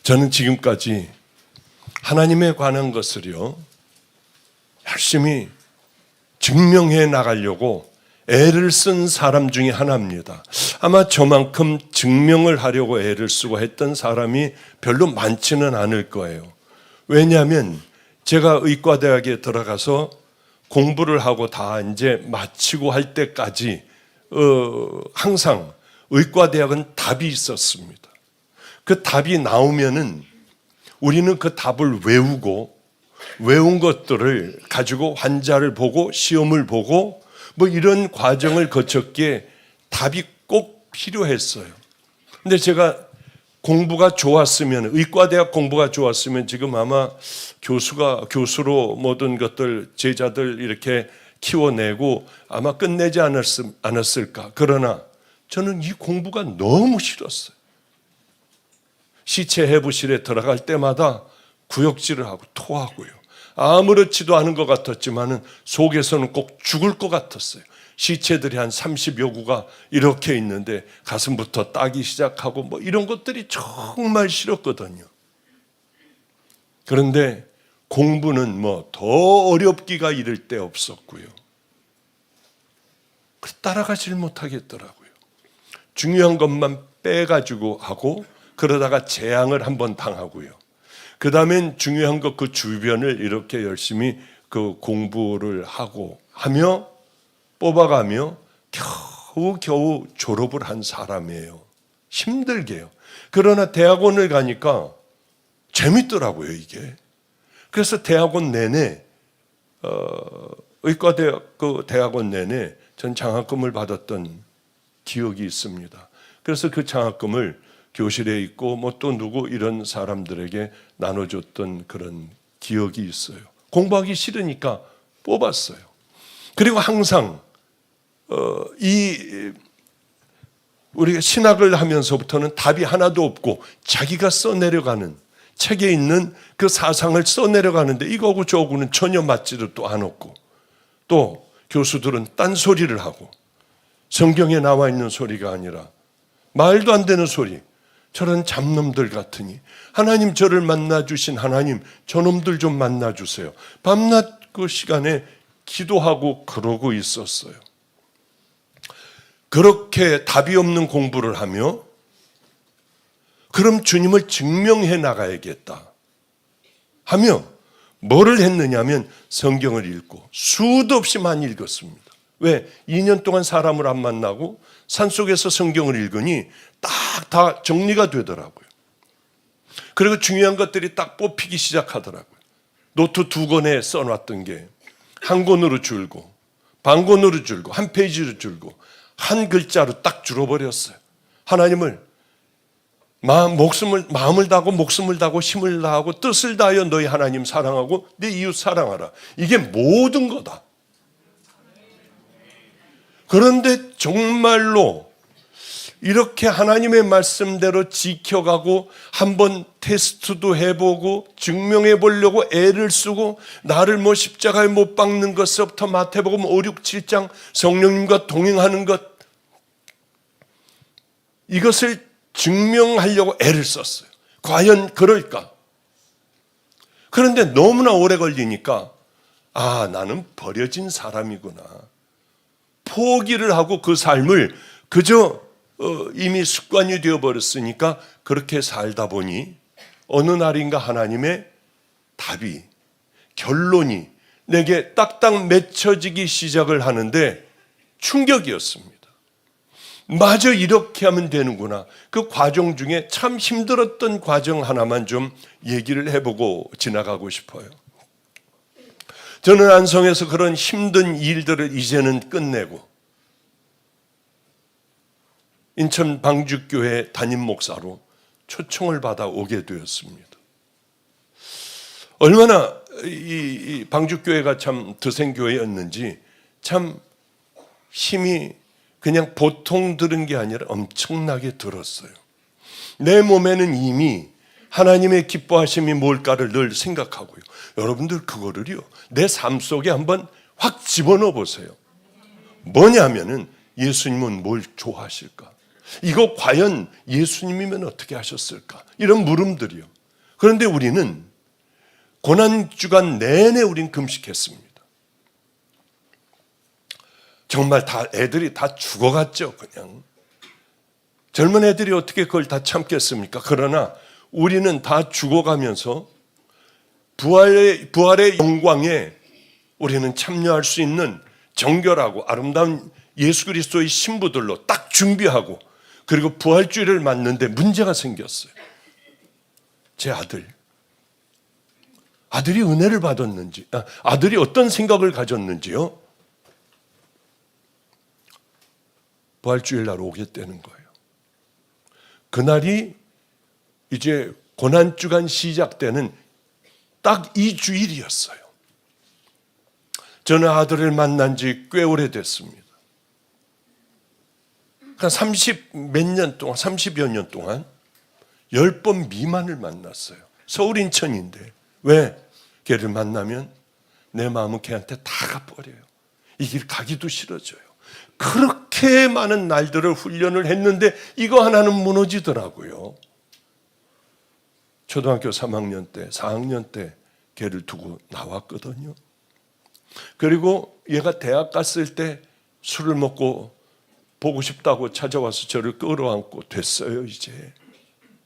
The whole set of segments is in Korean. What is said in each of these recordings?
저는 지금까지 하나님에 관한 것을요, 열심히 증명해 나가려고 애를 쓴 사람 중에 하나입니다. 아마 저만큼 증명을 하려고 애를 쓰고 했던 사람이 별로 많지는 않을 거예요. 왜냐하면 제가 의과대학에 들어가서 공부를 하고 다 이제 마치고 할 때까지 항상 의과대학은 답이 있었습니다. 그 답이 나오면은 우리는 그 답을 외우고 외운 것들을 가지고 환자를 보고 시험을 보고 뭐 이런 과정을 거쳤기에 답이 꼭 필요했어요. 근데 제가 공부가 좋았으면, 의과대학 공부가 좋았으면 지금 아마 교수로 모든 것들, 제자들 이렇게 키워내고 아마 끝내지 않았을까. 그러나 저는 이 공부가 너무 싫었어요. 시체 해부실에 들어갈 때마다 구역질을 하고 토하고요. 아무렇지도 않은 것 같았지만은 속에서는 꼭 죽을 것 같았어요. 시체들이 한 30여 구가 이렇게 있는데 가슴부터 따기 시작하고 뭐 이런 것들이 정말 싫었거든요. 그런데 공부는 뭐 더 어렵기가 이를 데 없었고요. 따라가질 못하겠더라고요. 중요한 것만 빼가지고 하고 그러다가 재앙을 한번 당하고요. 그 다음엔 중요한 것 그 주변을 이렇게 열심히 그 공부를 하고 하며 뽑아가며 겨우 졸업을 한 사람이에요. 힘들게요. 그러나 대학원을 가니까 재밌더라고요, 이게. 그래서 대학원 내내 의과대학 그 대학원 내내 전 장학금을 받았던 기억이 있습니다. 그래서 그 장학금을 교실에 있고 뭐 또 누구 이런 사람들에게 나눠줬던 그런 기억이 있어요. 공부하기 싫으니까 뽑았어요. 그리고 항상 우리가 신학을 하면서부터는 답이 하나도 없고 자기가 써내려가는 책에 있는 그 사상을 써내려가는데 이거하고 저거는 전혀 맞지도 또 않았고 또 교수들은 딴소리를 하고 성경에 나와 있는 소리가 아니라 말도 안 되는 소리, 저런 잡놈들 같으니 하나님 저를 만나주신 하나님 저놈들 좀 만나주세요. 밤낮 그 시간에 기도하고 그러고 있었어요. 그렇게 답이 없는 공부를 하며 그럼 주님을 증명해 나가야겠다 하며 뭐를 했느냐면 성경을 읽고 수도 없이 많이 읽었습니다. 왜? 2년 동안 사람을 안 만나고 산속에서 성경을 읽으니 딱 다 정리가 되더라고요. 그리고 중요한 것들이 딱 뽑히기 시작하더라고요. 노트 2권에 써놨던 게 한 권으로 줄고 반 권으로 줄고 한 페이지로 줄고 한 글자로 딱 줄어버렸어요. 하나님을 마음을 다하고 목숨을 다하고 힘을 다하고 뜻을 다하여 너희 하나님 사랑하고 내 이웃 사랑하라. 이게 모든 거다. 그런데 정말로 이렇게 하나님의 말씀대로 지켜가고 한번 테스트도 해보고 증명해 보려고 애를 쓰고 나를 뭐 십자가에 못 박는 것부터 마태복음 5, 6, 7장 성령님과 동행하는 것 이것을 증명하려고 애를 썼어요. 과연 그럴까? 그런데 너무나 오래 걸리니까 나는 버려진 사람이구나. 포기를 하고 그 삶을 그저 이미 습관이 되어버렸으니까 그렇게 살다 보니 어느 날인가 하나님의 답이 결론이 내게 딱딱 맺혀지기 시작을 하는데 충격이었습니다. 마저 이렇게 하면 되는구나. 그 과정 중에 참 힘들었던 과정 하나만 좀 얘기를 해보고 지나가고 싶어요. 저는 안성에서 그런 힘든 일들을 이제는 끝내고 인천 방주교회 담임 목사로 초청을 받아 오게 되었습니다. 얼마나 이 방주교회가 참 드생교회였는지 참 힘이 그냥 보통 들은 게 아니라 엄청나게 들었어요. 내 몸에는 이미 하나님의 기뻐하심이 뭘까를 늘 생각하고요. 여러분들 그거를요 내 삶 속에 한번 확 집어넣어 보세요. 뭐냐면은 예수님은 뭘 좋아하실까? 이거 과연 예수님이면 어떻게 하셨을까? 이런 물음들이요. 그런데 우리는 고난주간 내내 우린 금식했습니다. 정말 애들이 다 죽어갔죠, 그냥. 젊은 애들이 어떻게 그걸 다 참겠습니까? 그러나 우리는 다 죽어가면서 부활의 영광에 우리는 참여할 수 있는 정결하고 아름다운 예수 그리스도의 신부들로 딱 준비하고, 그리고 부활주의를 맞는데 문제가 생겼어요. 제 아들이 은혜를 받았는지, 아들이 어떤 생각을 가졌는지요? 부활주일 날 오겠다는 거예요. 그날이 이제 고난주간 시작되는 딱 이 주일이었어요. 저는 아들을 만난 지 꽤 오래됐습니다. 30여 년 동안 10번 미만을 만났어요. 서울 인천인데 왜? 걔를 만나면 내 마음은 걔한테 다 가버려요. 이 길 가기도 싫어져요. 그렇게 많은 날들을 훈련을 했는데 이거 하나는 무너지더라고요. 초등학교 3학년 때, 4학년 때 걔를 두고 나왔거든요. 그리고 얘가 대학 갔을 때 술을 먹고 보고 싶다고 찾아와서 저를 끌어안고 됐어요, 이제.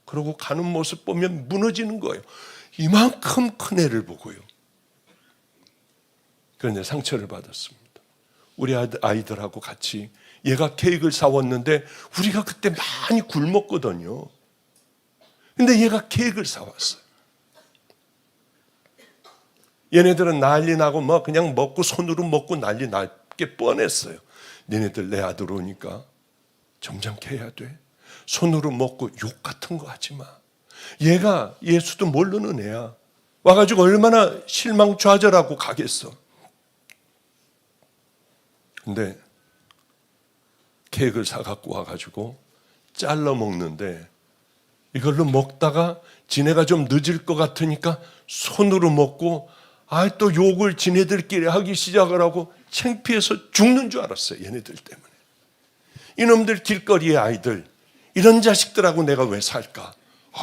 그러고 가는 모습 보면 무너지는 거예요. 이만큼 큰 애를 보고요. 그런데 상처를 받았습니다. 우리 아이들하고 같이 얘가 케이크를 사왔는데 우리가 그때 많이 굶었거든요. 근데 얘가 케이크를 사왔어요. 얘네들은 난리 나고 뭐 그냥 먹고 손으로 먹고 난리 날 게 뻔했어요. 얘네들 내 아들 오니까 점잖게 해야 돼. 손으로 먹고 욕 같은 거 하지 마. 얘가 예수도 모르는 애야. 와가지고 얼마나 실망좌절하고 가겠어. 근데 케이크를 사갖고 와가지고 잘라 먹는데 이걸로 먹다가 지네가 좀 늦을 것 같으니까 손으로 먹고 또 욕을 지네들끼리 하기 시작을 하고 창피해서 죽는 줄 알았어요. 얘네들 때문에. 이놈들 길거리의 아이들, 이런 자식들하고 내가 왜 살까?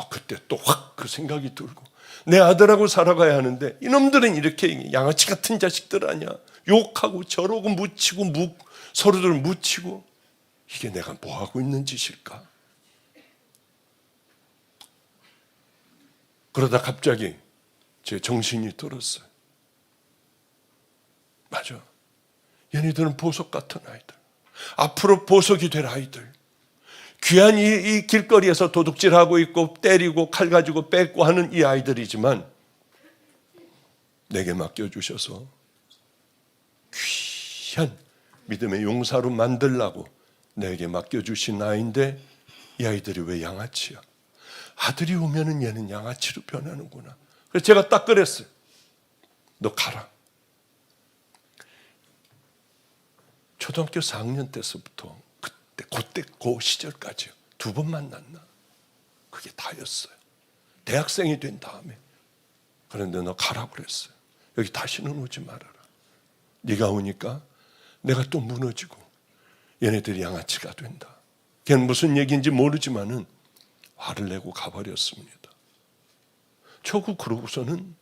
그때 또 확 그 생각이 들고 내 아들하고 살아가야 하는데 이놈들은 이렇게 양아치 같은 자식들 아니야. 욕하고 저러고 묻히고 서로들 묻히고 이게 내가 뭐하고 있는 짓일까? 그러다 갑자기 제 정신이 들었어요. 맞아. 얘네들은 보석 같은 아이들. 앞으로 보석이 될 아이들. 귀한 이 길거리에서 도둑질하고 있고 때리고 칼 가지고 뺏고 하는 이 아이들이지만 내게 맡겨주셔서 귀한 믿음의 용사로 만들라고 내게 맡겨주신 아이인데 이 아이들이 왜 양아치야? 아들이 오면은 얘는 양아치로 변하는구나. 그래서 제가 딱 그랬어요. 너 가라. 초등학교 4학년 때서부터 그때 그 시절까지 2번 만났나? 그게 다였어요. 대학생이 된 다음에. 그런데 너 가라고 그랬어요. 여기 다시는 오지 말아라. 네가 오니까 내가 또 무너지고 얘네들이 양아치가 된다. 걔는 무슨 얘기인지 모르지만은 화를 내고 가버렸습니다. 결국 그러고서는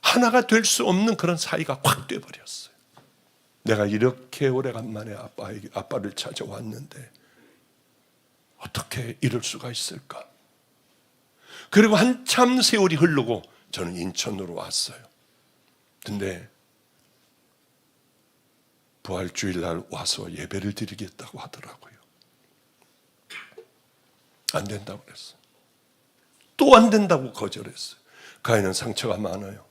하나가 될 수 없는 그런 사이가 확 돼버렸어요. 내가 이렇게 오래간만에 아빠를 찾아왔는데 어떻게 이럴 수가 있을까? 그리고 한참 세월이 흐르고 저는 인천으로 왔어요. 근데 부활주일날 와서 예배를 드리겠다고 하더라고요. 안 된다고 그랬어요. 또 안 된다고 거절했어요. 그 아이는 상처가 많아요.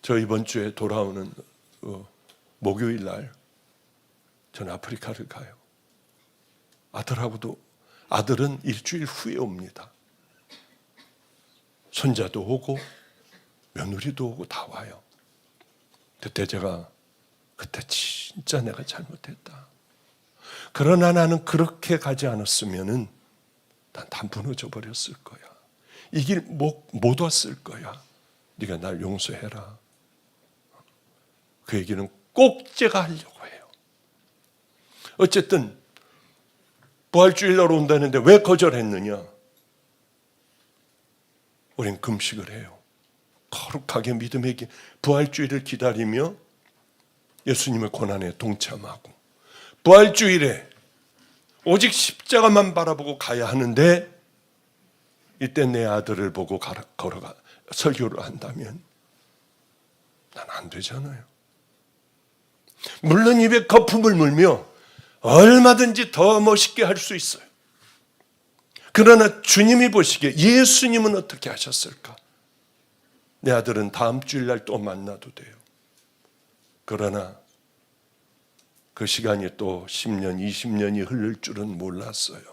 저 이번 주에 돌아오는 목요일 날 저는 아프리카를 가요. 아들은 일주일 후에 옵니다. 손자도 오고 며느리도 오고 다 와요. 그때 제가 진짜 내가 잘못했다. 그러나 나는 그렇게 가지 않았으면은 난 다 무너져 버렸을 거야. 이 길 못 왔을 거야. 네가 날 용서해라. 그 얘기는 꼭 제가 하려고 해요. 어쨌든 부활주일날 온다는데 왜 거절했느냐? 우린 금식을 해요. 거룩하게 믿음의 부활주일을 기다리며 예수님의 고난에 동참하고, 부활주일에 오직 십자가만 바라보고 가야 하는데 이때 내 아들을 보고 걸어가 설교를 한다면 난 안 되잖아요. 물론 입에 거품을 물며 얼마든지 더 멋있게 할 수 있어요. 그러나 주님이 보시기에 예수님은 어떻게 하셨을까? 내 아들은 다음 주일날 또 만나도 돼요. 그러나 그 시간이 또 10년, 20년이 흐를 줄은 몰랐어요.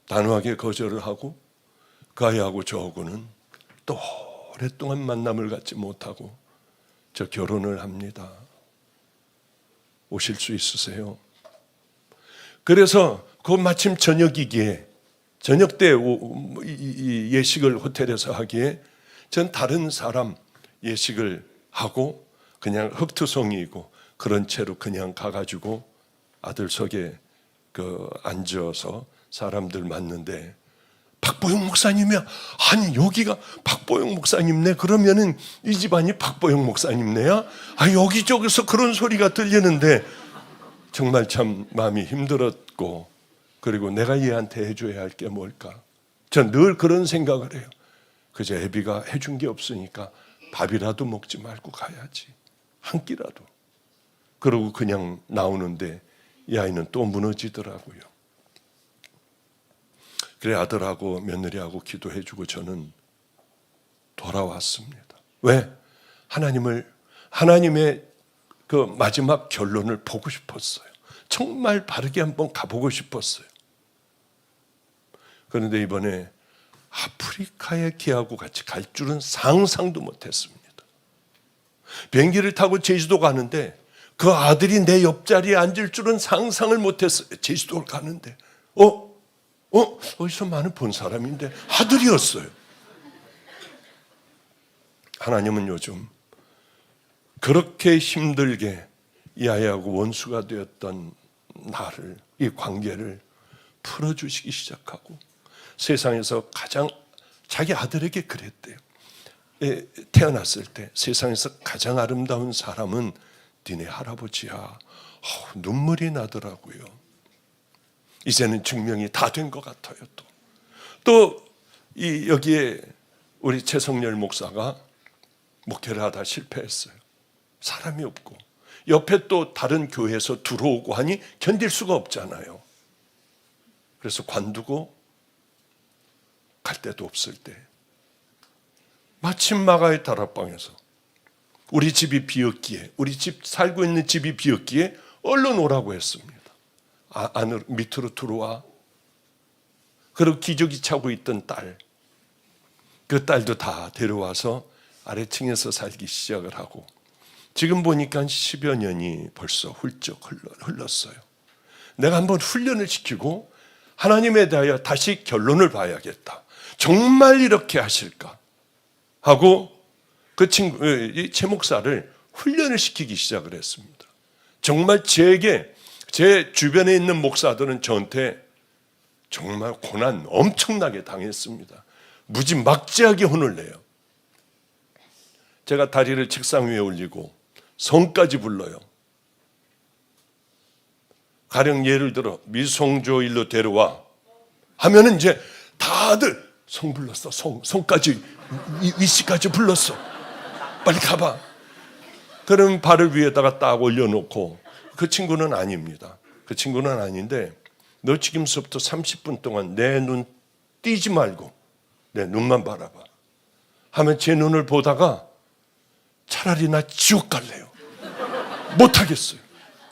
단호하게 거절을 하고 가야하고 저하고는 또 오랫동안 만남을 갖지 못하고 저 결혼을 합니다. 오실 수 있으세요? 그래서 그 마침 저녁이기에, 저녁 때 예식을 호텔에서 하기에 전 다른 사람 예식을 하고 그냥 흑투성이고 그런 채로 그냥 가가지고 아들 속에 앉아서 사람들 맞는데 박보영 목사님이야. 아니 여기가 박보영 목사님네. 그러면은 이 집안이 박보영 목사님네야. 여기저기서 그런 소리가 들리는데 정말 참 마음이 힘들었고, 그리고 내가 얘한테 해줘야 할 게 뭘까? 전 늘 그런 생각을 해요. 그저 애비가 해준 게 없으니까 밥이라도 먹지 말고 가야지. 한 끼라도. 그러고 그냥 나오는데 이 아이는 또 무너지더라고요. 그래 아들하고 며느리하고 기도해주고 저는 돌아왔습니다. 왜? 하나님의 그 마지막 결론을 보고 싶었어요. 정말 바르게 한번 가보고 싶었어요. 그런데 이번에 아프리카에 걔하고 같이 갈 줄은 상상도 못했습니다. 비행기를 타고 제주도 가는데 그 아들이 내 옆자리에 앉을 줄은 상상을 못했어요. 제주도를 가는데 어디서 많이 본 사람인데 아들이었어요. 하나님은 요즘 그렇게 힘들게 이 아이하고 원수가 되었던 나를, 이 관계를 풀어주시기 시작하고 세상에서 가장, 자기 아들에게 그랬대요. 태어났을 때 세상에서 가장 아름다운 사람은 니네 할아버지야. 눈물이 나더라고요. 이제는 증명이 다 된 것 같아요. 또 여기에 우리 최성열 목사가 목회를 하다 실패했어요. 사람이 없고 옆에 또 다른 교회에서 들어오고 하니 견딜 수가 없잖아요. 그래서 관두고 갈 데도 없을 때 마침 마가의 다락방에서 우리 집이 비었기에, 우리 집 살고 있는 집이 비었기에 얼른 오라고 했습니다. 안으로, 밑으로 들어와. 그리고 기저귀 차고 있던 딸, 그 딸도 다 데려와서 아래층에서 살기 시작을 하고 지금 보니까 10여 년이 벌써 훌쩍 흘렀어요. 내가 한번 훈련을 시키고 하나님에 대하여 다시 결론을 봐야겠다. 정말 이렇게 하실까? 하고 그 친구, 이 최 목사를 훈련을 시키기 시작을 했습니다. 정말 제 주변에 있는 목사들은 저한테 정말 고난 엄청나게 당했습니다. 무지막지하게 혼을 내요. 제가 다리를 책상 위에 올리고 성까지 불러요. 가령 예를 들어 미송조 일로 데려와 하면은 이제 다들 성 불렀어. 성까지 위씨까지 불렀어. 빨리 가봐. 그럼 발을 위에다가 딱 올려놓고, 그 친구는 아닙니다. 그 친구는 아닌데 너 지금서부터 30분 동안 내 눈 띄지 말고 내 눈만 바라봐 하면 제 눈을 보다가 차라리 나 지옥 갈래요. 못하겠어요.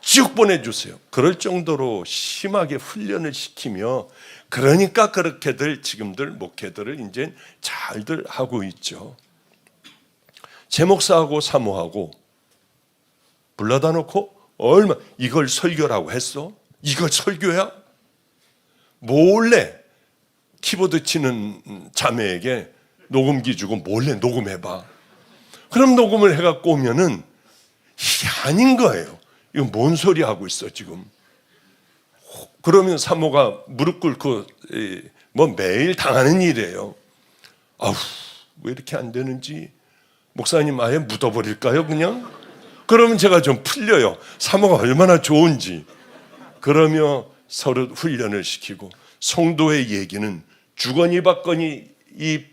지옥 보내주세요. 그럴 정도로 심하게 훈련을 시키며, 그러니까 그렇게들 지금들 목회들을 이제 잘들 하고 있죠. 제 목사하고 사모하고 불러다 놓고 이걸 설교라고 했어? 이걸 설교야? 몰래 키보드 치는 자매에게 녹음기 주고 몰래 녹음해봐. 그럼 녹음을 해갖고 오면은 이게 아닌 거예요. 이거 뭔 소리 하고 있어 지금. 그러면 사모가 무릎 꿇고 뭐 매일 당하는 일이에요. 아우, 왜 이렇게 안 되는지 목사님 아예 묻어버릴까요 그냥? 그러면 제가 좀 풀려요. 사모가 얼마나 좋은지. 그러며 서로 훈련을 시키고, 성도의 얘기는 주거니 받거니 이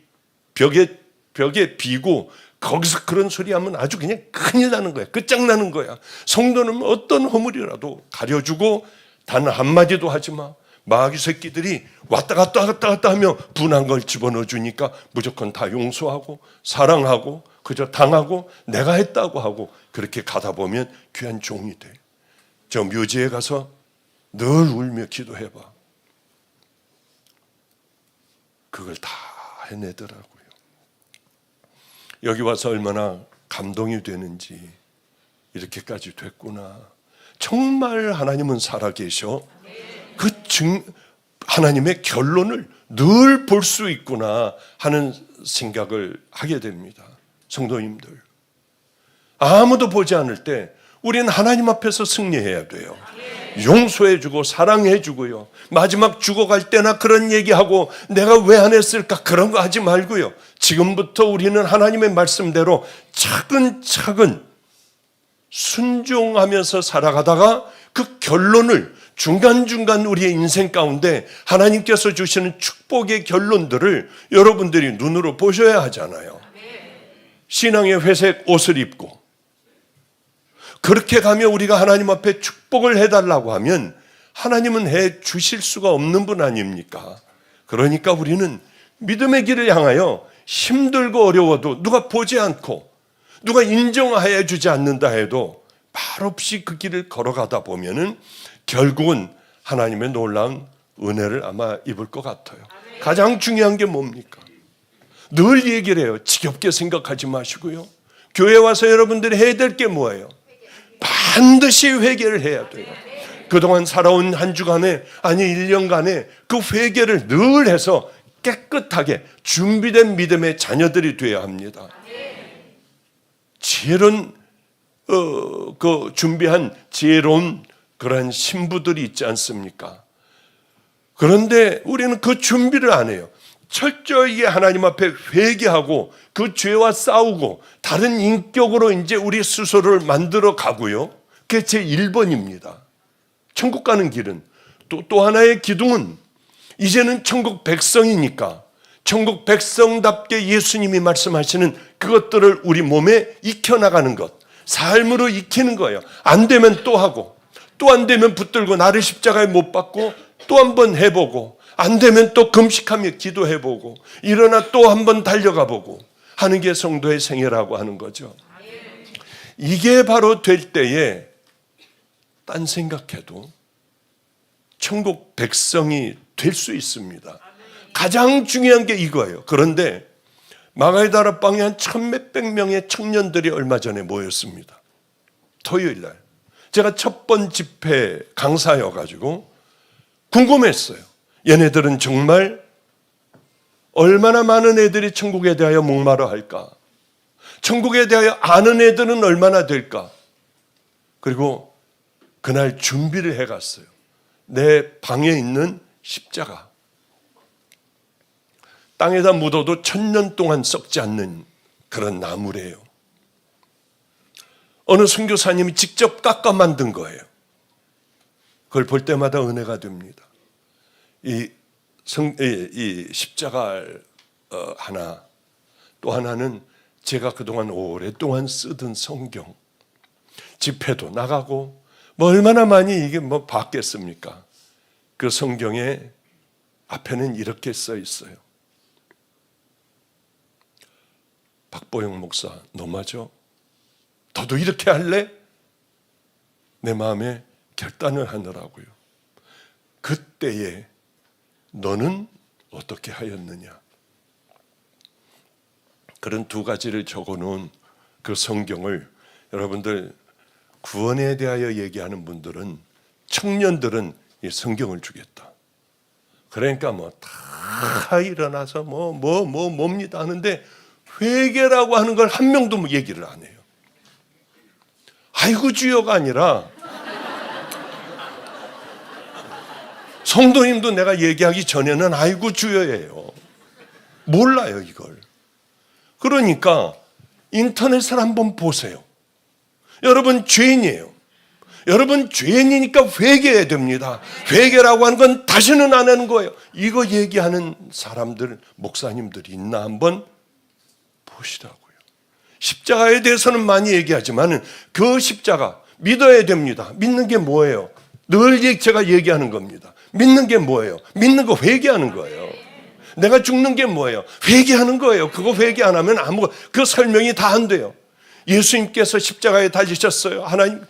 벽에 비고 거기서 그런 소리 하면 아주 그냥 큰일 나는 거야. 끝장나는 거야. 성도는 어떤 허물이라도 가려주고 단 한마디도 하지 마. 마귀 새끼들이 왔다 갔다 하며 분한 걸 집어넣어 주니까 무조건 다 용서하고 사랑하고 그저 당하고 내가 했다고 하고 그렇게 가다 보면 귀한 종이 돼. 저 묘지에 가서 늘 울며 기도해봐. 그걸 다 해내더라고요. 여기 와서 얼마나 감동이 되는지, 이렇게까지 됐구나. 정말 하나님은 살아계셔. 하나님의 결론을 늘 볼 수 있구나 하는 생각을 하게 됩니다. 성도님들, 아무도 보지 않을 때 우리는 하나님 앞에서 승리해야 돼요. 용서해주고 사랑해주고요. 마지막 죽어갈 때나 그런 얘기하고 내가 왜 안 했을까 그런 거 하지 말고요. 지금부터 우리는 하나님의 말씀대로 차근차근 순종하면서 살아가다가 그 결론을 중간중간 우리의 인생 가운데 하나님께서 주시는 축복의 결론들을 여러분들이 눈으로 보셔야 하잖아요. 신앙의 회색 옷을 입고 그렇게 가며 우리가 하나님 앞에 축복을 해달라고 하면 하나님은 해 주실 수가 없는 분 아닙니까? 그러니까 우리는 믿음의 길을 향하여 힘들고 어려워도 누가 보지 않고 누가 인정하여 주지 않는다 해도 말없이 그 길을 걸어가다 보면은 결국은 하나님의 놀라운 은혜를 아마 입을 것 같아요. 가장 중요한 게 뭡니까? 늘 얘기를 해요. 지겹게 생각하지 마시고요. 교회 와서 여러분들이 해야 될 게 뭐예요? 반드시 회개를 해야 돼요. 그동안 살아온 한 주간에, 아니 1년간에 그 회개를 늘 해서 깨끗하게 준비된 믿음의 자녀들이 되어야 합니다. 지혜로운 그 준비한 지혜로운 그러한 신부들이 있지 않습니까? 그런데 우리는 그 준비를 안 해요. 철저히 하나님 앞에 회개하고 그 죄와 싸우고 다른 인격으로 이제 우리 스스로를 만들어 가고요. 그게 제 1번입니다. 천국 가는 길은 또 하나의 기둥은 이제는 천국 백성이니까 천국 백성답게 예수님이 말씀하시는 그것들을 우리 몸에 익혀나가는 것, 삶으로 익히는 거예요. 안 되면 또 하고 또 안 되면 붙들고 나를 십자가에 못 박고 또 한 번 해보고 안 되면 또 금식하며 기도해보고 일어나 또 한 번 달려가 보고 하는 게 성도의 생애라고 하는 거죠. 이게 바로 될 때에 딴 생각해도 천국 백성이 될 수 있습니다. 가장 중요한 게 이거예요. 그런데 마가의 다락방에 한 1,몇백 명의 청년들이 얼마 전에 모였습니다. 토요일 날. 제가 첫 번 집회 강사여가지고 궁금했어요. 얘네들은 정말 얼마나 많은 애들이 천국에 대하여 목마르 할까? 천국에 대하여 아는 애들은 얼마나 될까? 그리고 그날 준비를 해갔어요. 내 방에 있는 십자가. 땅에다 묻어도 1,000년 동안 썩지 않는 그런 나무래요. 어느 선교사님이 직접 깎아 만든 거예요. 그걸 볼 때마다 은혜가 됩니다. 이 십자가 하나, 또 하나는 제가 그동안 오랫동안 쓰던 성경, 집회도 나가고 뭐 얼마나 많이 이게 뭐 받겠습니까? 그 성경에 앞에는 이렇게 써 있어요. 박보영 목사, 너 맞아? 너도 이렇게 할래? 내 마음에 결단을 하느라고요. 그때에 너는 어떻게 하였느냐? 그런 두 가지를 적어놓은 그 성경을 여러분들 구원에 대하여 얘기하는 분들은, 청년들은 이 성경을 주겠다. 그러니까 뭐 다 일어나서 뭡니다 하는데 회개라고 하는 걸 한 명도 얘기를 안 해요. 아이고 주여가 아니라 성도님도 내가 얘기하기 전에는 아이고 주여예요. 몰라요 이걸. 그러니까 인터넷을 한번 보세요. 여러분 죄인이에요. 여러분 죄인이니까 회개해야 됩니다. 회개라고 하는 건 다시는 안 하는 거예요. 이거 얘기하는 사람들, 목사님들이 있나 한번 보시라고요. 십자가에 대해서는 많이 얘기하지만 그 십자가 믿어야 됩니다. 믿는 게 뭐예요? 늘 제가 얘기하는 겁니다. 믿는 게 뭐예요? 믿는 거 회개하는 거예요. 내가 죽는 게 뭐예요? 회개하는 거예요. 그거 회개 안 하면 그 설명이 다 안 돼요. 예수님께서 십자가에 달리셨어요. 하나님,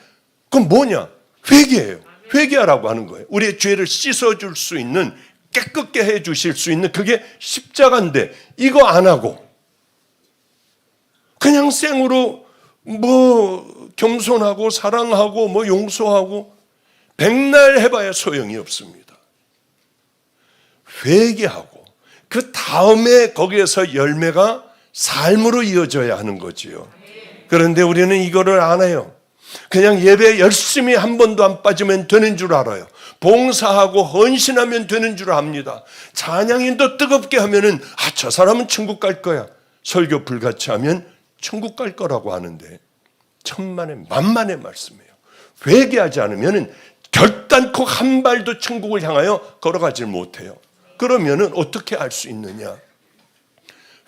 그건 뭐냐? 회개예요. 회개하라고 하는 거예요. 우리의 죄를 씻어줄 수 있는, 깨끗게 해주실 수 있는 그게 십자가인데 이거 안 하고 그냥 생으로 겸손하고 사랑하고 용서하고 백날 해봐야 소용이 없습니다. 회개하고 그 다음에 거기에서 열매가 삶으로 이어져야 하는 거지요. 그런데 우리는 이거를 안 해요. 그냥 예배 열심히 한 번도 안 빠지면 되는 줄 알아요. 봉사하고 헌신하면 되는 줄 압니다. 찬양인도 뜨겁게 하면은 저 사람은 천국 갈 거야. 설교 불같이 하면 천국 갈 거라고 하는데 천만의 만만의 말씀이에요. 회개하지 않으면 결단코 한 발도 천국을 향하여 걸어가질 못해요. 그러면은 어떻게 알 수 있느냐?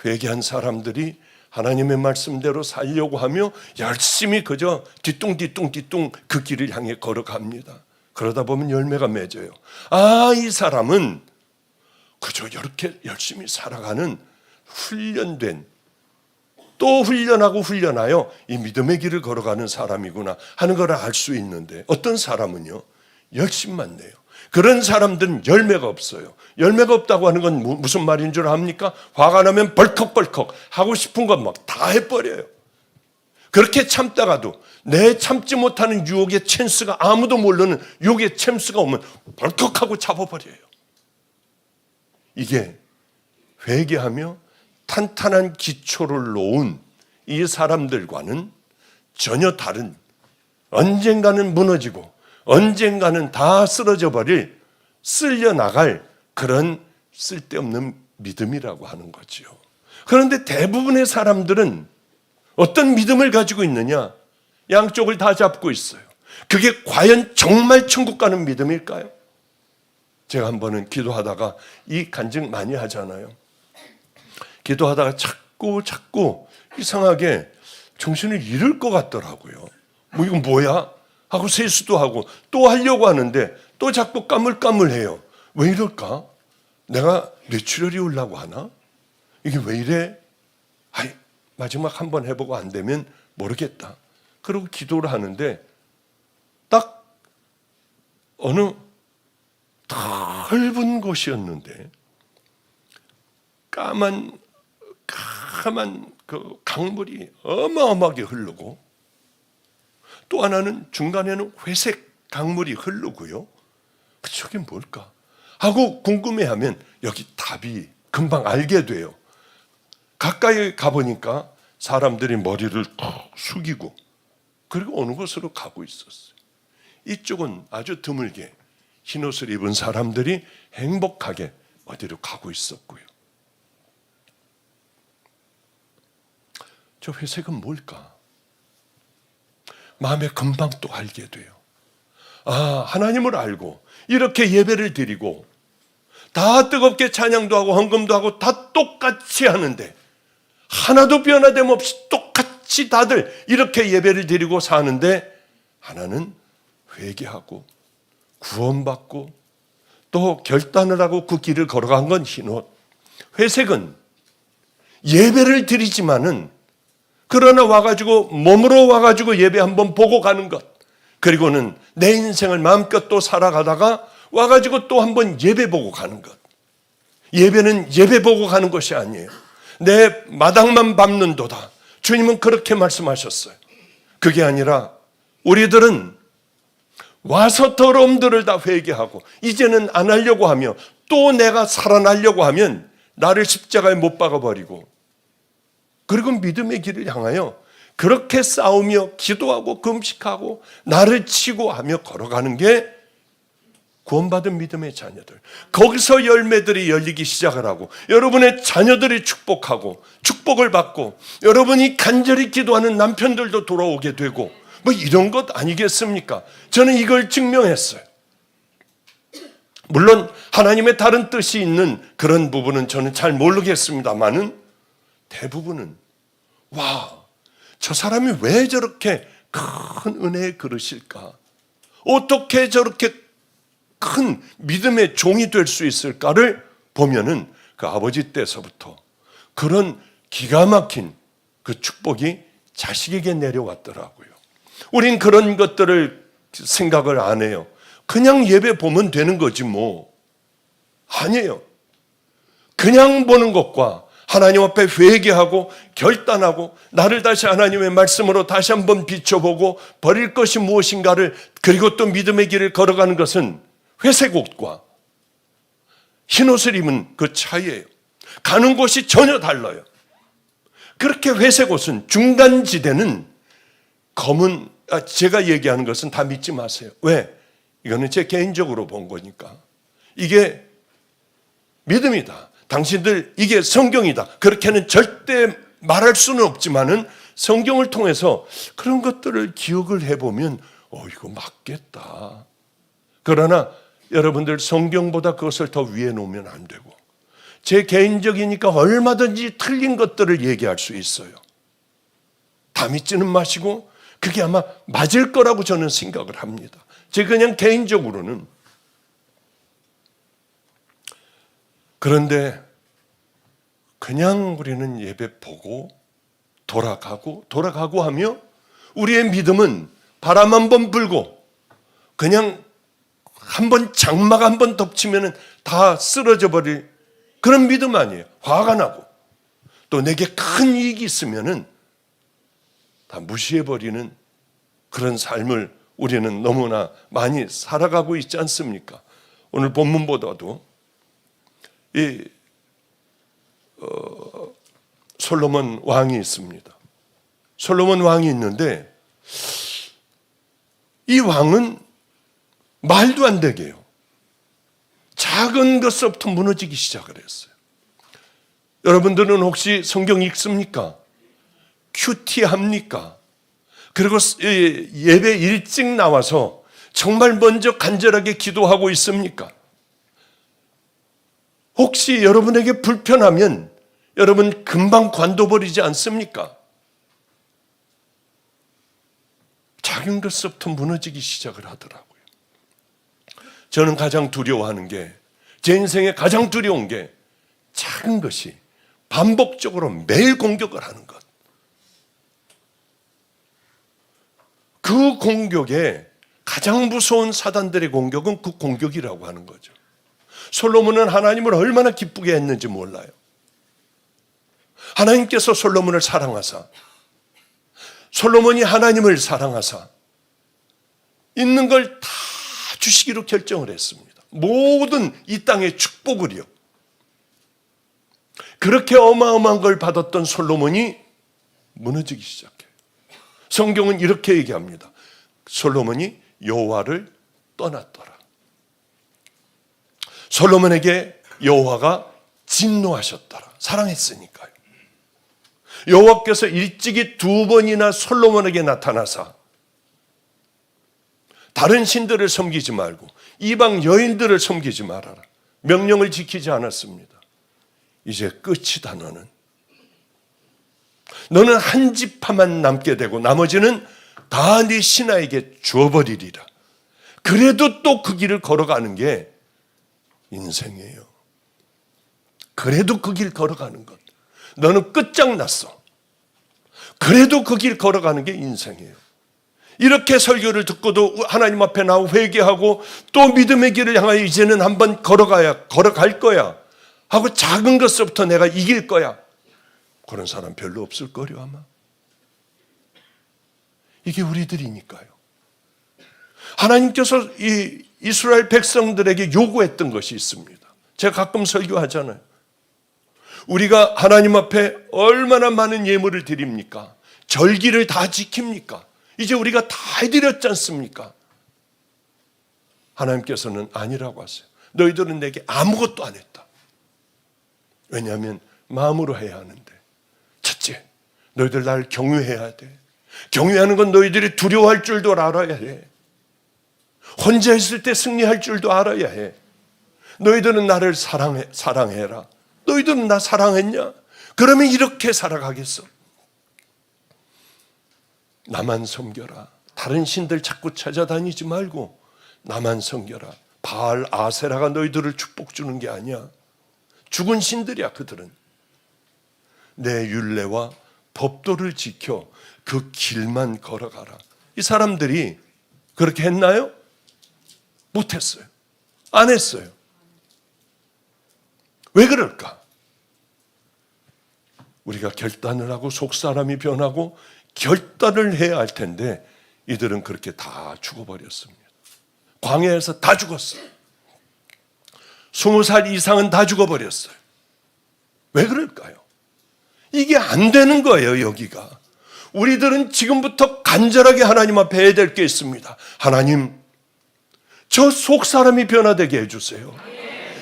회개한 사람들이 하나님의 말씀대로 살려고 하며 열심히 그저 뒤뚱 그 길을 향해 걸어갑니다. 그러다 보면 열매가 맺어요. 이 사람은 그저 이렇게 열심히 살아가는 훈련된, 또 훈련하고 훈련하여 이 믿음의 길을 걸어가는 사람이구나 하는 걸 알 수 있는데, 어떤 사람은요 열심만 내요. 그런 사람들은 열매가 없어요. 열매가 없다고 하는 건 무슨 말인 줄 압니까? 화가 나면 벌컥벌컥 하고 싶은 것 막 다 해버려요. 그렇게 참다가도 내 참지 못하는 유혹의 찬스가, 아무도 모르는 유혹의 찬스가 오면 벌컥하고 잡아버려요. 이게 회개하며 탄탄한 기초를 놓은 이 사람들과는 전혀 다른, 언젠가는 무너지고 언젠가는 다 쓰러져 버릴, 쓸려나갈 그런 쓸데없는 믿음이라고 하는 거죠. 그런데 대부분의 사람들은 어떤 믿음을 가지고 있느냐? 양쪽을 다 잡고 있어요. 그게 과연 정말 천국 가는 믿음일까요? 제가 한 번은 기도하다가, 이 간증 많이 하잖아요. 기도하다가 자꾸 이상하게 정신을 잃을 것 같더라고요. 이건 뭐야? 하고 세수도 하고 또 하려고 하는데 또 자꾸 까물까물해요. 왜 이럴까? 내가 뇌출혈이 오려고 하나? 이게 왜 이래? 마지막 한 번 해보고 안 되면 모르겠다. 그리고 기도를 하는데 딱 어느 넓은 곳이었는데 까만 그 강물이 어마어마하게 흐르고, 또 하나는 중간에는 회색 강물이 흐르고요. 저게 뭘까? 하고 궁금해하면 여기 답이 금방 알게 돼요. 가까이 가보니까 사람들이 머리를 푹 숙이고 그리고 어느 곳으로 가고 있었어요. 이쪽은 아주 드물게 흰옷을 입은 사람들이 행복하게 어디로 가고 있었고요. 저 회색은 뭘까? 마음에 금방 또 알게 돼요. 하나님을 알고 이렇게 예배를 드리고 다 뜨겁게 찬양도 하고 헌금도 하고 다 똑같이 하는데, 하나도 변화됨 없이 똑같이 다들 이렇게 예배를 드리고 사는데, 하나는 회개하고 구원받고 또 결단을 하고 그 길을 걸어간 건 흰옷, 회색은 예배를 드리지만은 그러나 와가지고 몸으로 와가지고 예배 한번 보고 가는 것, 그리고는 내 인생을 마음껏 또 살아가다가 와가지고 또 한번 예배 보고 가는 것. 예배는 예배 보고 가는 것이 아니에요. 내 마당만 밟는도다. 주님은 그렇게 말씀하셨어요. 그게 아니라 우리들은 와서 더러움들을 다 회개하고 이제는 안 하려고 하며, 또 내가 살아나려고 하면 나를 십자가에 못 박아버리고, 그리고 믿음의 길을 향하여 그렇게 싸우며 기도하고 금식하고 나를 치고 하며 걸어가는 게 구원받은 믿음의 자녀들, 거기서 열매들이 열리기 시작을 하고 여러분의 자녀들이 축복하고 축복을 받고 여러분이 간절히 기도하는 남편들도 돌아오게 되고 뭐 이런 것 아니겠습니까? 저는 이걸 증명했어요. 물론 하나님의 다른 뜻이 있는 그런 부분은 저는 잘 모르겠습니다만은 대부분은 와, 저 사람이 왜 저렇게 큰 은혜의 그릇일까? 어떻게 저렇게 큰 믿음의 종이 될 수 있을까를 보면은 그 아버지 때서부터 그런 기가 막힌 그 축복이 자식에게 내려왔더라고요. 우린 그런 것들을 생각을 안 해요. 그냥 예배 보면 되는 거지 뭐. 아니에요. 그냥 보는 것과 하나님 앞에 회개하고 결단하고 나를 다시 하나님의 말씀으로 다시 한번 비춰보고 버릴 것이 무엇인가를 그리고 또 믿음의 길을 걸어가는 것은 회색 옷과 흰 옷을 입은 그 차이예요. 가는 곳이 전혀 달라요. 그렇게 회색 옷은 중간지대는 검은, 제가 얘기하는 것은 다 믿지 마세요. 왜? 이거는 제 개인적으로 본 거니까. 이게 믿음이다. 당신들 이게 성경이다. 그렇게는 절대 말할 수는 없지만은 성경을 통해서 그런 것들을 기억을 해보면 이거 맞겠다. 그러나 여러분들 성경보다 그것을 더 위에 놓으면 안 되고 제 개인적이니까 얼마든지 틀린 것들을 얘기할 수 있어요. 다 믿지는 마시고 그게 아마 맞을 거라고 저는 생각을 합니다. 제 그냥 개인적으로는. 그런데 그냥 우리는 예배 보고 돌아가고 하며 우리의 믿음은 바람 한 번 불고 그냥 한번 장막 한 번 덮치면 다 쓰러져 버릴 그런 믿음 아니에요. 화가 나고 또 내게 큰 이익이 있으면 다 무시해버리는 그런 삶을 우리는 너무나 많이 살아가고 있지 않습니까? 오늘 본문보다도 이 솔로몬 왕이 있습니다. 솔로몬 왕이 있는데 이 왕은 말도 안 되게요. 작은 것부터 무너지기 시작을 했어요. 여러분들은 혹시 성경 읽습니까? 큐티 합니까? 그리고 예배 일찍 나와서 정말 먼저 간절하게 기도하고 있습니까? 혹시 여러분에게 불편하면 여러분 금방 관둬버리지 않습니까? 작은 것부터 무너지기 시작을 하더라고요. 저는 가장 두려워하는 게, 제 인생에 가장 두려운 게 작은 것이 반복적으로 매일 공격을 하는 것. 그 공격에 가장 무서운 사단들의 공격은 그 공격이라고 하는 거죠. 솔로몬은 하나님을 얼마나 기쁘게 했는지 몰라요. 하나님께서 솔로몬을 사랑하사, 솔로몬이 하나님을 사랑하사 있는 걸 다 주시기로 결정을 했습니다. 모든 이 땅의 축복을요. 그렇게 어마어마한 걸 받았던 솔로몬이 무너지기 시작해요. 성경은 이렇게 얘기합니다. 솔로몬이 여호와를 떠났더라. 솔로몬에게 여호와가 진노하셨더라. 사랑했으니까요. 여호와께서 일찍이 2번이나 솔로몬에게 나타나사 다른 신들을 섬기지 말고 이방 여인들을 섬기지 말아라. 명령을 지키지 않았습니다. 이제 끝이다 너는. 너는 한 지파만 남게 되고 나머지는 다 네 신하에게 주어버리리라. 그래도 또 그 길을 걸어가는 게 인생이에요. 그래도 그 길 걸어가는 것. 너는 끝장났어. 그래도 그 길 걸어가는 게 인생이에요. 이렇게 설교를 듣고도 하나님 앞에 나와 회개하고 또 믿음의 길을 향하여 이제는 한번 걸어갈 거야 하고 작은 것부터 내가 이길 거야. 그런 사람 별로 없을 거려 아마. 이게 우리들이니까요. 하나님께서 이 이스라엘 백성들에게 요구했던 것이 있습니다. 제가 가끔 설교하잖아요. 우리가 하나님 앞에 얼마나 많은 예물을 드립니까? 절기를 다 지킵니까? 이제 우리가 다 해드렸지 않습니까? 하나님께서는 아니라고 하세요. 너희들은 내게 아무것도 안 했다. 왜냐하면 마음으로 해야 하는데, 첫째, 너희들 날 경외해야 돼. 경외하는 건 너희들이 두려워할 줄도 알아야 해. 혼자 있을 때 승리할 줄도 알아야 해. 너희들은 나를 사랑해라. 너희들은 나 사랑했냐? 그러면 이렇게 살아가겠어. 나만 섬겨라. 다른 신들 자꾸 찾아다니지 말고 나만 섬겨라. 바알, 아세라가 너희들을 축복 주는 게 아니야. 죽은 신들이야, 그들은. 내 율례와 법도를 지켜 그 길만 걸어가라. 이 사람들이 그렇게 했나요? 못했어요. 안 했어요. 왜 그럴까? 우리가 결단을 하고 속사람이 변하고 결단을 해야 할 텐데 이들은 그렇게 다 죽어버렸습니다. 광야에서 다 죽었어요. 20살 이상은 다 죽어버렸어요. 왜 그럴까요? 이게 안 되는 거예요, 여기가. 우리들은 지금부터 간절하게 하나님 앞에 해야 될 게 있습니다. 하나님, 저 속사람이 변화되게 해주세요.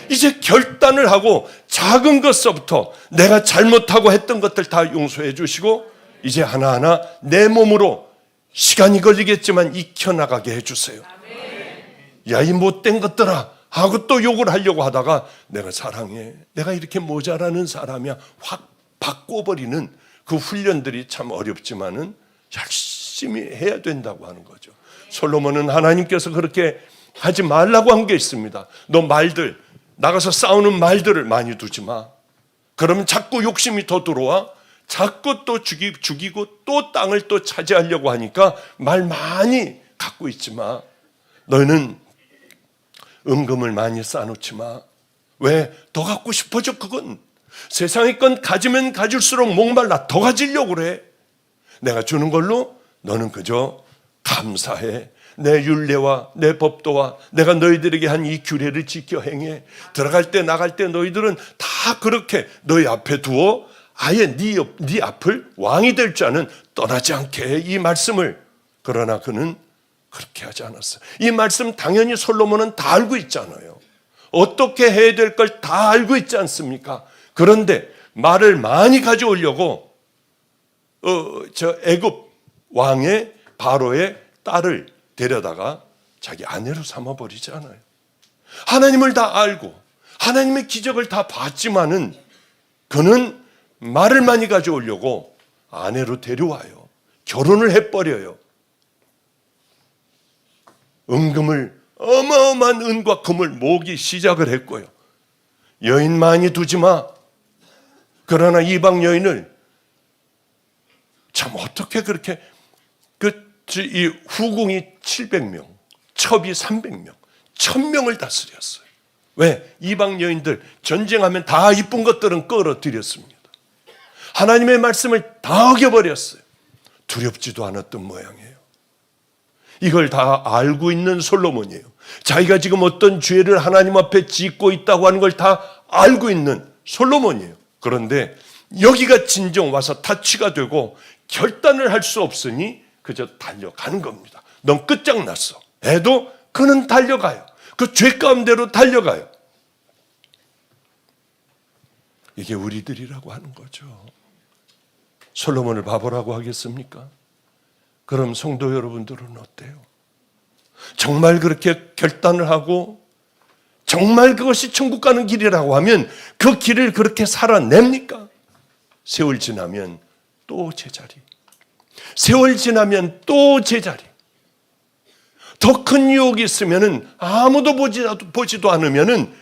이제 결단을 하고 작은 것서부터 내가 잘못하고 했던 것들 다 용서해 주시고 이제 하나하나 내 몸으로 시간이 걸리겠지만 익혀나가게 해주세요. 야, 이 못된 것들아 하고 또 욕을 하려고 하다가 내가 사랑해, 내가 이렇게 모자라는 사람이야 확 바꿔버리는 그 훈련들이 참 어렵지만은 열심히 해야 된다고 하는 거죠. 솔로몬은 하나님께서 그렇게 하지 말라고 한 게 있습니다. 너 말들, 나가서 싸우는 말들을 많이 두지 마. 그러면 자꾸 욕심이 더 들어와. 자꾸 또 죽이고 또 땅을 또 차지하려고 하니까 말 많이 갖고 있지 마. 너희는 은금을 많이 쌓아놓지 마. 왜? 더 갖고 싶어져. 그건 세상의 건 가지면 가질수록 목말라 더 가지려고 그래. 내가 주는 걸로 너는 그저 감사해. 내 율례와 내 법도와 내가 너희들에게 한 이 규례를 지켜 행해. 들어갈 때 나갈 때 너희들은 다 그렇게 너희 앞에 두어 아예 네 앞을 왕이 될 자는 떠나지 않게 해. 이 말씀을. 그러나 그는 그렇게 하지 않았어요. 이 말씀 당연히 솔로몬은 다 알고 있잖아요. 어떻게 해야 될 걸 다 알고 있지 않습니까? 그런데 말을 많이 가져오려고 저 애굽 왕의 바로의 딸을 데려다가 자기 아내로 삼아버리지 않아요. 하나님을 다 알고 하나님의 기적을 다 봤지만은 그는 말을 많이 가져오려고 아내로 데려와요. 결혼을 해버려요. 은금을, 어마어마한 은과 금을 모으기 시작을 했고요. 여인 많이 두지 마. 그러나 이방 여인을 참 어떻게 그렇게 이 후궁이 700명, 첩이 300명, 1000명을 다스렸어요. 왜? 이방 여인들 전쟁하면 다 이쁜 것들은 끌어들였습니다. 하나님의 말씀을 다 어겨버렸어요. 두렵지도 않았던 모양이에요. 이걸 다 알고 있는 솔로몬이에요. 자기가 지금 어떤 죄를 하나님 앞에 짓고 있다고 하는 걸 다 알고 있는 솔로몬이에요. 그런데 여기가 진정 와서 타치가 되고 결단을 할 수 없으니 그저 달려가는 겁니다. 넌 끝장났어. 해도 그는 달려가요. 그 죄 가운데로 달려가요. 이게 우리들이라고 하는 거죠. 솔로몬을 바보라고 하겠습니까? 그럼 성도 여러분들은 어때요? 정말 그렇게 결단을 하고 정말 그것이 천국 가는 길이라고 하면 그 길을 그렇게 살아냅니까? 세월 지나면 또 제자리. 세월 지나면 또 제자리. 더 큰 유혹이 있으면은 아무도 보지도 않으면은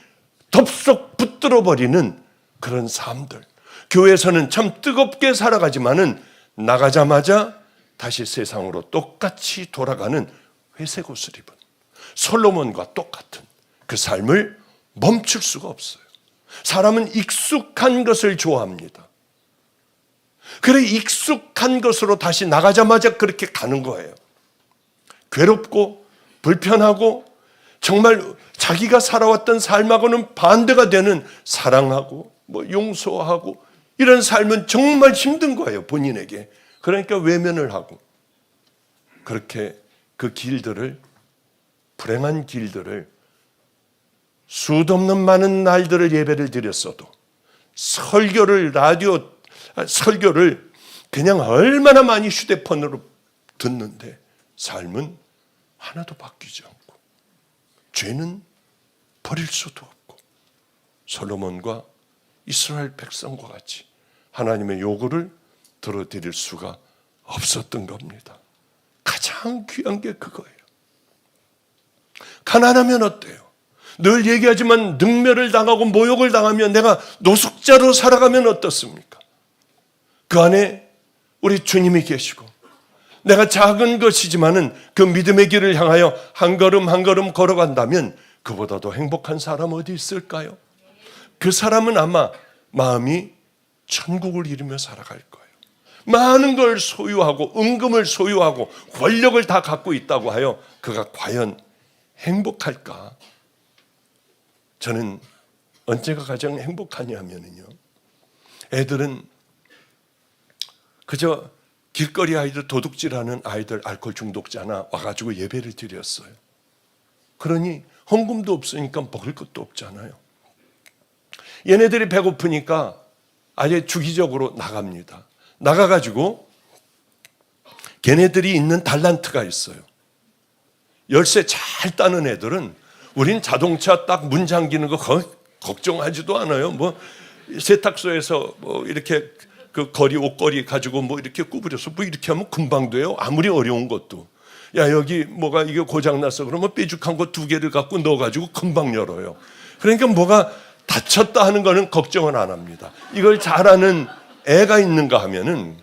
덥석 붙들어 버리는 그런 삶들. 교회에서는 참 뜨겁게 살아가지만은 나가자마자 다시 세상으로 똑같이 돌아가는 회색 옷을 입은 솔로몬과 똑같은 그 삶을 멈출 수가 없어요. 사람은 익숙한 것을 좋아합니다. 그래 익숙한 것으로 다시 나가자마자 그렇게 가는 거예요. 괴롭고 불편하고 정말 자기가 살아왔던 삶하고는 반대가 되는 사랑하고 용서하고 이런 삶은 정말 힘든 거예요, 본인에게. 그러니까 외면을 하고 그렇게 그 길들을 불행한 길들을 수도 없는 많은 날들을 예배를 드렸어도 설교를 그냥 얼마나 많이 휴대폰으로 듣는데 삶은 하나도 바뀌지 않고 죄는 버릴 수도 없고 솔로몬과 이스라엘 백성과 같이 하나님의 요구를 들어드릴 수가 없었던 겁니다. 가장 귀한 게 그거예요. 가난하면 어때요? 늘 얘기하지만 능멸을 당하고 모욕을 당하면 내가 노숙자로 살아가면 어떻습니까? 그 안에 우리 주님이 계시고 내가 작은 것이지만은 그 믿음의 길을 향하여 한 걸음 한 걸음 걸어간다면 그보다도 행복한 사람 어디 있을까요? 그 사람은 아마 마음이 천국을 이루며 살아갈 거예요. 많은 걸 소유하고 은금을 소유하고 권력을 다 갖고 있다고 하여 그가 과연 행복할까? 저는 언제가 가장 행복하냐면요, 애들은 그저 길거리 아이들, 도둑질하는 아이들, 알코올 중독자나 와가지고 예배를 드렸어요. 그러니 헌금도 없으니까 먹을 것도 없잖아요. 얘네들이 배고프니까 아예 주기적으로 나갑니다. 나가가지고 걔네들이 있는 달란트가 있어요. 열쇠 잘 따는 애들은 우린 자동차 딱 문 잠기는 거 걱정하지도 않아요. 뭐 세탁소에서 뭐 이렇게 그 옷걸이 가지고 뭐 이렇게 구부려서 뭐 이렇게 하면 금방 돼요. 아무리 어려운 것도. 야, 여기 뭐가 이게 고장났어. 그러면 삐죽한 거 2개를 갖고 넣어가지고 금방 열어요. 그러니까 뭐가 다쳤다 하는 거는 걱정은 안 합니다. 이걸 잘하는 애가 있는가 하면은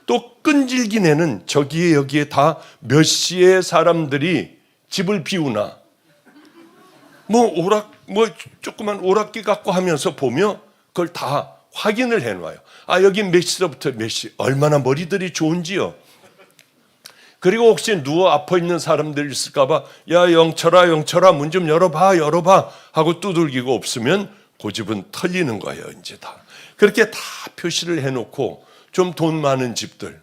또 끈질긴 애는 저기에 여기에 다 몇 시에 사람들이 집을 비우나 뭐 조그만 오락기 갖고 하면서 보며 그걸 다 확인을 해놔요. 아, 여기 몇 시부터 몇 시, 얼마나 머리들이 좋은지요. 그리고 혹시 누워 아파 있는 사람들 있을까봐 야, 영철아 문 좀 열어봐 하고 두들기고 없으면 그 집은 털리는 거예요. 이제 다 그렇게 다 표시를 해놓고 좀 돈 많은 집들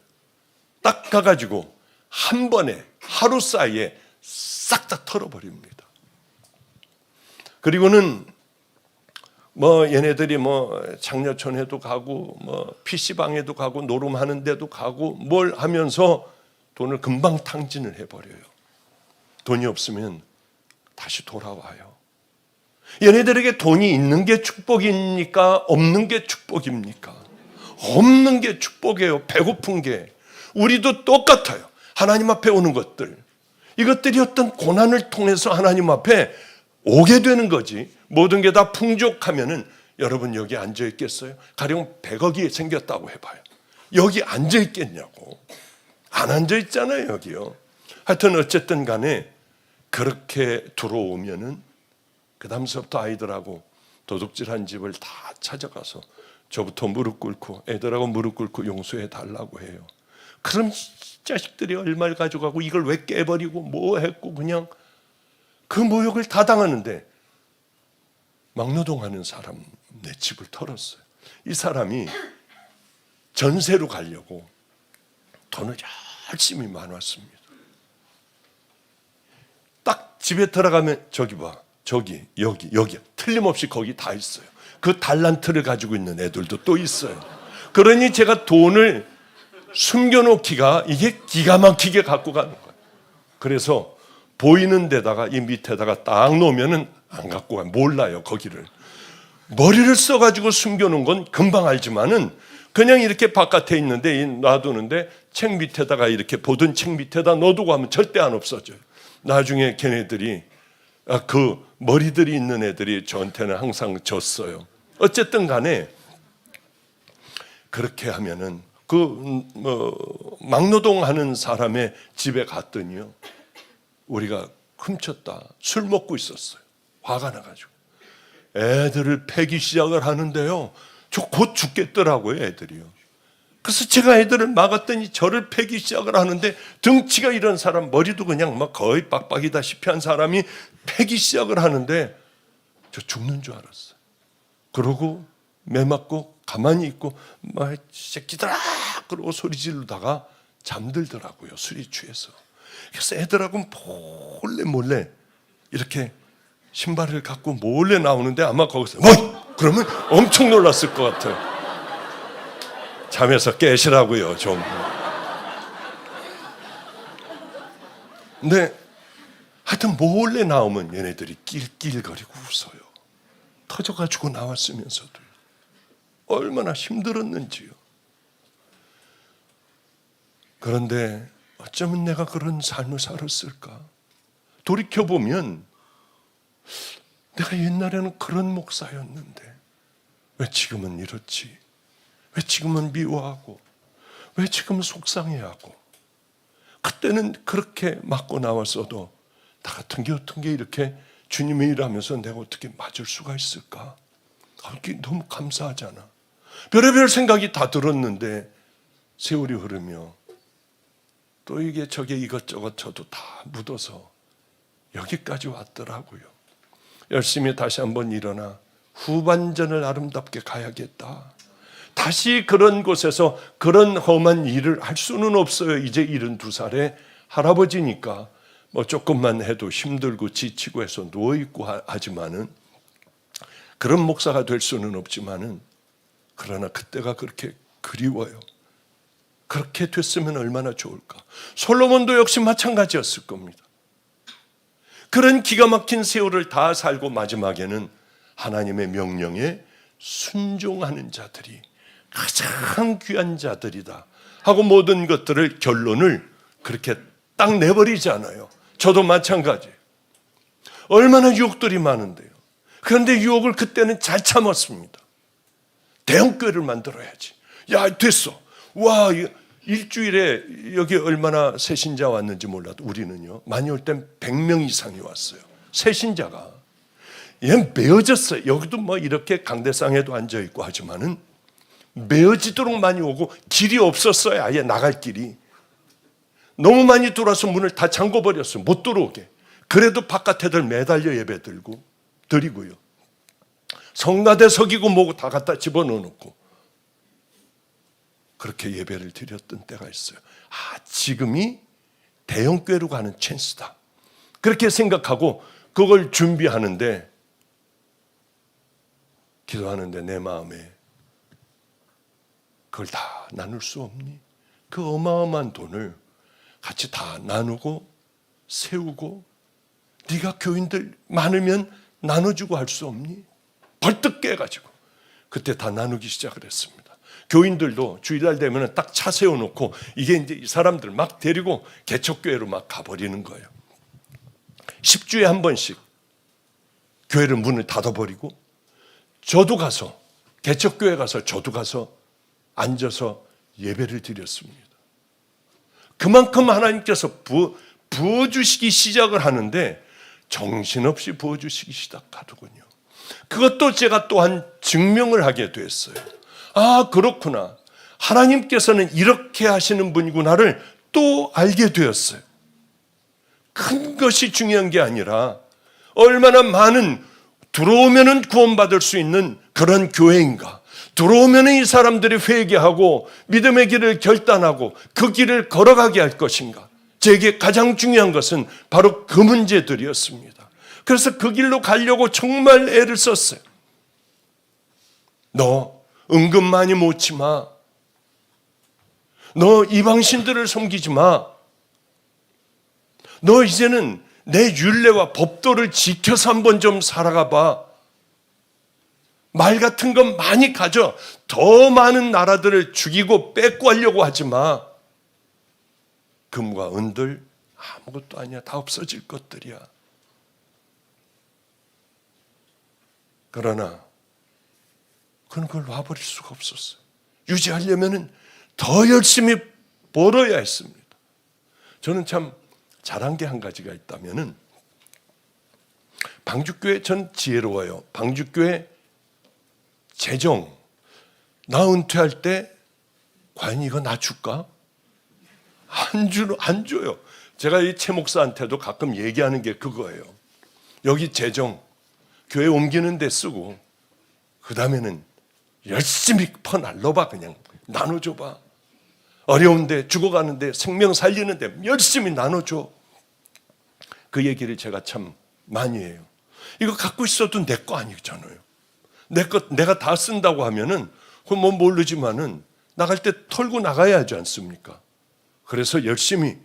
딱 가가지고 한 번에 하루 사이에 싹 다 털어버립니다. 그리고는 뭐 얘네들이 뭐 장려촌에도 가고 뭐 PC방에도 가고 노름하는 데도 가고 뭘 하면서 돈을 금방 탕진을 해버려요. 돈이 없으면 다시 돌아와요. 얘네들에게 돈이 있는 게 축복입니까? 없는 게 축복입니까? 없는 게 축복이에요. 배고픈 게. 우리도 똑같아요. 하나님 앞에 오는 것들. 이것들이 어떤 고난을 통해서 하나님 앞에 오게 되는 거지. 모든 게 다 풍족하면은 여러분 여기 앉아 있겠어요? 가령 100억이 생겼다고 해봐요. 여기 앉아 있겠냐고. 안 앉아 있잖아요, 여기요. 하여튼 어쨌든 간에 그렇게 들어오면은 그 다음서부터 아이들하고 도둑질한 집을 다 찾아가서 저부터 무릎 꿇고 애들하고 무릎 꿇고 용서해 달라고 해요. 그럼 자식들이 얼마를 가져가고 이걸 왜 깨버리고 뭐 했고 그냥 그 모욕을 다 당하는데 막노동하는 사람 내 집을 털었어요. 이 사람이 전세로 가려고 돈을 열심히 모았습니다. 딱 집에 들어가면 저기 봐, 저기 여기 틀림없이 거기 다 있어요. 그 달란트를 가지고 있는 애들도 또 있어요. 그러니 제가 돈을 숨겨놓기가 이게 기가 막히게 갖고 가는 거예요. 그래서 보이는 데다가 이 밑에다가 딱 놓으면은 안 갖고 가요. 몰라요, 거기를. 머리를 써가지고 숨겨놓은 건 금방 알지만은 그냥 이렇게 바깥에 있는데 놔두는데 책 밑에다가 이렇게 보던 책 밑에다 넣어두고 하면 절대 안 없어져요. 나중에 걔네들이 그 머리들이 있는 애들이 저한테는 항상 졌어요. 어쨌든 간에 그렇게 하면은 막노동하는 사람의 집에 갔더니요, 우리가 훔쳤다. 술 먹고 있었어요. 화가 나가지고 애들을 패기 시작을 하는데요, 저 곧 죽겠더라고요, 애들이요. 그래서 제가 애들을 막았더니 저를 패기 시작을 하는데 덩치가 이런 사람, 머리도 그냥 막 거의 빡빡이다시피 한 사람이 패기 시작을 하는데 저 죽는 줄 알았어요. 그러고 매 맞고 가만히 있고 막 새끼들아 그러고 소리 지르다가 잠들더라고요, 술이 취해서. 그래서 애들하고 몰래 이렇게 신발을 갖고 몰래 나오는데 아마 거기서 뭐? 그러면 엄청 놀랐을 것 같아요. 잠에서 깨시라고요 좀. 근데 하여튼 몰래 나오면 얘네들이 낄낄거리고 웃어요. 터져가지고 나왔으면서도 얼마나 힘들었는지요. 그런데 어쩌면 내가 그런 삶을 살았을까? 돌이켜보면 내가 옛날에는 그런 목사였는데 왜 지금은 이렇지? 왜 지금은 미워하고 왜 지금은 속상해하고 그때는 그렇게 맞고 나왔어도 나 같은 게 어떻게 이렇게 주님의 일하면서 내가 어떻게 맞을 수가 있을까? 이게 너무 감사하잖아. 별의별 생각이 다 들었는데 세월이 흐르며 또 이게 저게 이것저것 저도 다 묻어서 여기까지 왔더라고요. 열심히 다시 한번 일어나 후반전을 아름답게 가야겠다. 다시 그런 곳에서 그런 험한 일을 할 수는 없어요. 이제 72살에 할아버지니까 뭐 조금만 해도 힘들고 지치고 해서 누워있고 하지만은 그런 목사가 될 수는 없지만은 그러나 그때가 그렇게 그리워요. 그렇게 됐으면 얼마나 좋을까. 솔로몬도 역시 마찬가지였을 겁니다. 그런 기가 막힌 세월을 다 살고 마지막에는 하나님의 명령에 순종하는 자들이 가장 귀한 자들이다 하고 모든 것들을 결론을 그렇게 딱 내버리잖아요. 저도 마찬가지예요. 얼마나 유혹들이 많은데요. 그런데 유혹을 그때는 잘 참았습니다. 대형교회를 만들어야지. 야, 됐어. 와, 일주일에 여기 얼마나 새신자 왔는지 몰라도 우리는요, 많이 올 땐 100명 이상이 왔어요. 새신자가. 얘는 메어졌어요. 여기도 뭐 이렇게 강대상에도 앉아있고 하지만은 메어지도록 많이 오고 길이 없었어요. 아예 나갈 길이. 너무 많이 들어와서 문을 다 잠궈버렸어요. 못 들어오게. 그래도 바깥에들 매달려 예배 드리고요. 성가대 석이고 뭐고 다 갖다 집어넣어놓고 그렇게 예배를 드렸던 때가 있어요. 지금이 대형교회로 가는 찬스다. 그렇게 생각하고 그걸 준비하는데 기도하는데 내 마음에 그걸 다 나눌 수 없니? 그 어마어마한 돈을 같이 다 나누고 세우고 네가 교인들 많으면 나눠주고 할 수 없니? 벌떡 깨가지고 그때 다 나누기 시작을 했습니다. 교인들도 주일날 되면 딱 차 세워놓고 이게 이제 이 사람들 막 데리고 개척교회로 막 가버리는 거예요. 10주에 한 번씩 교회를 문을 닫아버리고 저도 가서 개척교회 가서 저도 가서 앉아서 예배를 드렸습니다. 그만큼 하나님께서 부어주시기 시작을 하는데 정신없이 부어주시기 시작하더군요. 그것도 제가 또한 증명을 하게 됐어요. 그렇구나. 하나님께서는 이렇게 하시는 분이구나를 또 알게 되었어요. 큰 것이 중요한 게 아니라 얼마나 많은 들어오면은 구원받을 수 있는 그런 교회인가. 들어오면은 이 사람들이 회개하고 믿음의 길을 결단하고 그 길을 걸어가게 할 것인가. 제게 가장 중요한 것은 바로 그 문제들이었습니다. 그래서 그 길로 가려고 정말 애를 썼어요. 너 은근 많이 모지 마. 너 이방신들을 섬기지 마. 너 이제는 내 율례와 법도를 지켜서 한번 좀 살아가 봐. 말 같은 건 많이 가져. 더 많은 나라들을 죽이고 뺏고 하려고 하지 마. 금과 은들 아무것도 아니야. 다 없어질 것들이야. 그러나 그런 걸 놔버릴 수가 없었어요. 유지하려면 더 열심히 벌어야 했습니다. 저는 참 잘한 게 한 가지가 있다면은 방주교회 전 지혜로워요. 방주교회 재정 나 은퇴할 때 과연 이거 나 줄까? 안 줘요. 제가 이 최 목사한테도 가끔 얘기하는 게 그거예요. 여기 재정 교회 옮기는 데 쓰고 그 다음에는 열심히 퍼날려봐. 그냥 나눠줘봐. 어려운데 죽어가는데 생명 살리는데 열심히 나눠줘. 그 얘기를 제가 참 많이 해요. 이거 갖고 있어도 내 거 아니잖아요. 내가 다 쓴다고 하면은 그건 뭐 모르지만은 나갈 때 털고 나가야 하지 않습니까? 그래서 열심히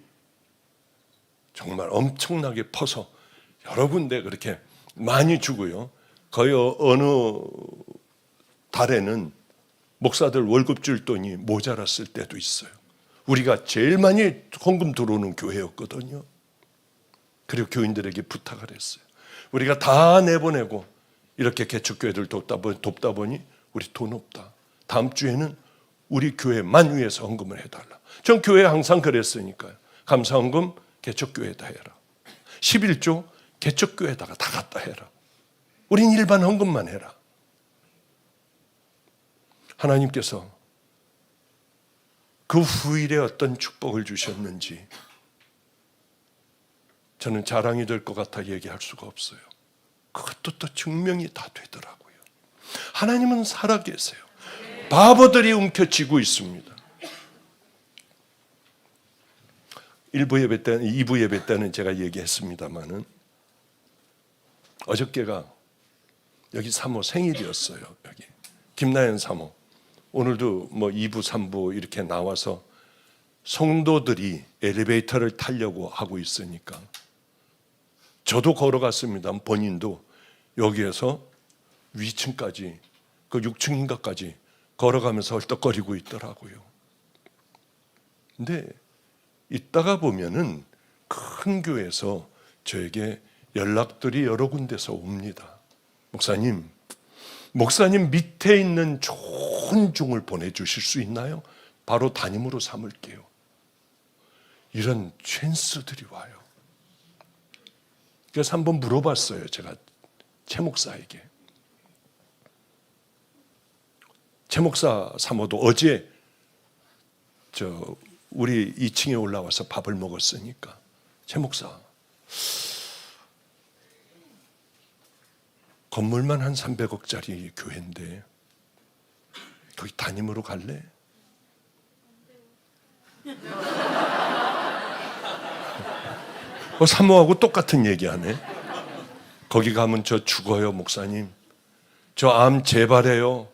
정말 엄청나게 퍼서 여러 군데 그렇게 많이 주고요. 거의 어느 달에는 목사들 월급 줄 돈이 모자랐을 때도 있어요. 우리가 제일 많이 헌금 들어오는 교회였거든요. 그리고 교인들에게 부탁을 했어요. 우리가 다 내보내고 이렇게 개척교회들 돕다 보니 우리 돈 없다. 다음 주에는 우리 교회만 위해서 헌금을 해달라. 전 교회에 항상 그랬으니까요. 감사헌금 개척교회에다 해라. 11조 개척교회에다가 다 갖다 해라. 우린 일반 헌금만 해라. 하나님께서 그 후일에 어떤 축복을 주셨는지 저는 자랑이 될 것 같아 얘기할 수가 없어요. 그것도 또 증명이 다 되더라고요. 하나님은 살아계세요. 바보들이 움켜쥐고 있습니다. 1부 예배 때는, 2부 예배 때는 제가 얘기했습니다마는 어저께가 여기 사모 생일이었어요. 여기 김나연 사모. 오늘도 뭐 2부, 3부 이렇게 나와서 성도들이 엘리베이터를 타려고 하고 있으니까 저도 걸어갔습니다. 본인도 여기에서 위층까지 그 6층인가까지 걸어가면서 헐떡거리고 있더라고요. 근데 있다가 보면은 큰 교회에서 저에게 연락들이 여러 군데서 옵니다. 목사님 밑에 있는 좋은 종을 보내주실 수 있나요? 바로 담임으로 삼을게요. 이런 찬스들이 와요. 그래서 한번 물어봤어요. 제가 최 목사에게. 최 목사 사모도 어제 우리 2층에 올라와서 밥을 먹었으니까 최 목사 건물만 한 300억짜리 교회인데 거기 담임으로 갈래? 사모하고 똑같은 얘기하네. 거기 가면 저 죽어요, 목사님. 저 암 재발해요.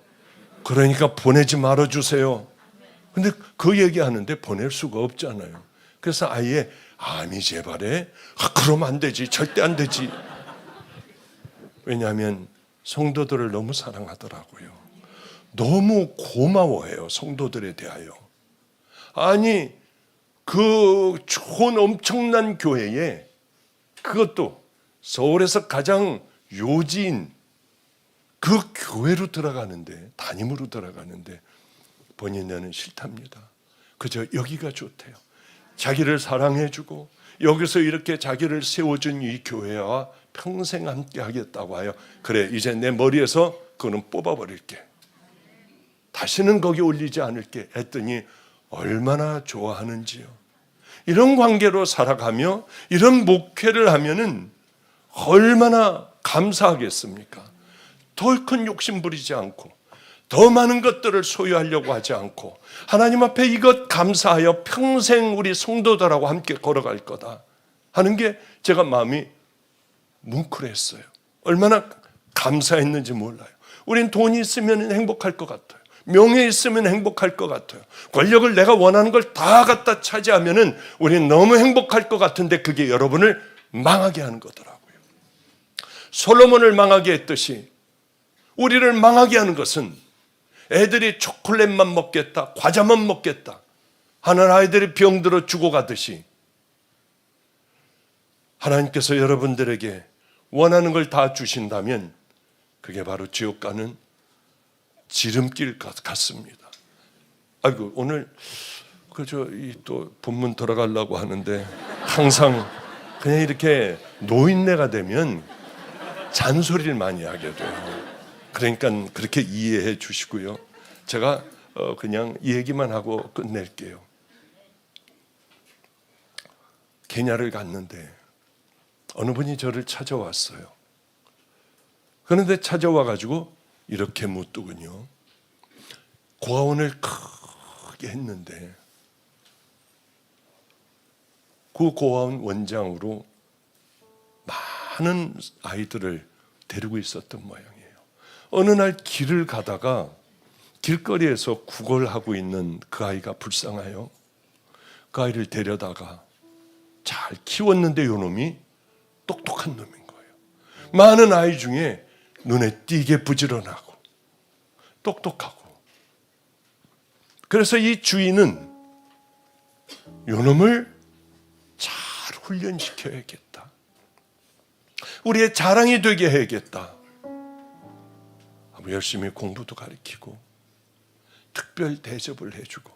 그러니까 보내지 말아주세요. 근데 그 얘기하는데 보낼 수가 없잖아요. 그래서 아예 암이 재발해? 그러면 안 되지. 절대 안 되지. 왜냐하면 성도들을 너무 사랑하더라고요. 너무 고마워해요. 성도들에 대하여. 아니 그 좋은 엄청난 교회에 그것도 서울에서 가장 요지인 그 교회로 들어가는데 담임으로 들어가는데 본인은 싫답니다. 그저 여기가 좋대요. 자기를 사랑해주고 여기서 이렇게 자기를 세워준 이 교회와 평생 함께 하겠다고 하여 그래 이제 내 머리에서 그거는 뽑아버릴게. 다시는 거기 올리지 않을게 했더니 얼마나 좋아하는지요. 이런 관계로 살아가며 이런 목회를 하면은 얼마나 감사하겠습니까? 더 큰 욕심 부리지 않고 더 많은 것들을 소유하려고 하지 않고 하나님 앞에 이것 감사하여 평생 우리 성도들하고 함께 걸어갈 거다 하는 게 제가 마음이 뭉클했어요. 얼마나 감사했는지 몰라요. 우린 돈이 있으면 행복할 것 같아요. 명예 있으면 행복할 것 같아요. 권력을 내가 원하는 걸 다 갖다 차지하면은 우리는 너무 행복할 것 같은데 그게 여러분을 망하게 하는 거더라고요. 솔로몬을 망하게 했듯이 우리를 망하게 하는 것은 애들이 초콜릿만 먹겠다, 과자만 먹겠다 하는 아이들이 병들어 죽어가듯이 하나님께서 여러분들에게 원하는 걸 다 주신다면 그게 바로 지옥 가는 지름길 같습니다. 아이고 오늘 또 본문 들어가려고 하는데 항상 그냥 이렇게 노인네가 되면 잔소리를 많이 하게 돼요. 그러니까 그렇게 이해해 주시고요. 제가 그냥 이 얘기만 하고 끝낼게요. 케냐를 갔는데 어느 분이 저를 찾아왔어요. 그런데 찾아와가지고 이렇게 묻더군요. 고아원을 크게 했는데 그 고아원 원장으로 많은 아이들을 데리고 있었던 모양이에요. 어느 날 길을 가다가 길거리에서 구걸하고 있는 그 아이가 불쌍해요. 그 아이를 데려다가 잘 키웠는데 요놈이 똑똑한 놈인 거예요. 많은 아이 중에 눈에 띄게 부지런하고 똑똑하고. 그래서 이 주인은 요놈을 잘 훈련시켜야겠다. 우리의 자랑이 되게 해야겠다. 열심히 공부도 가르치고 특별 대접을 해주고,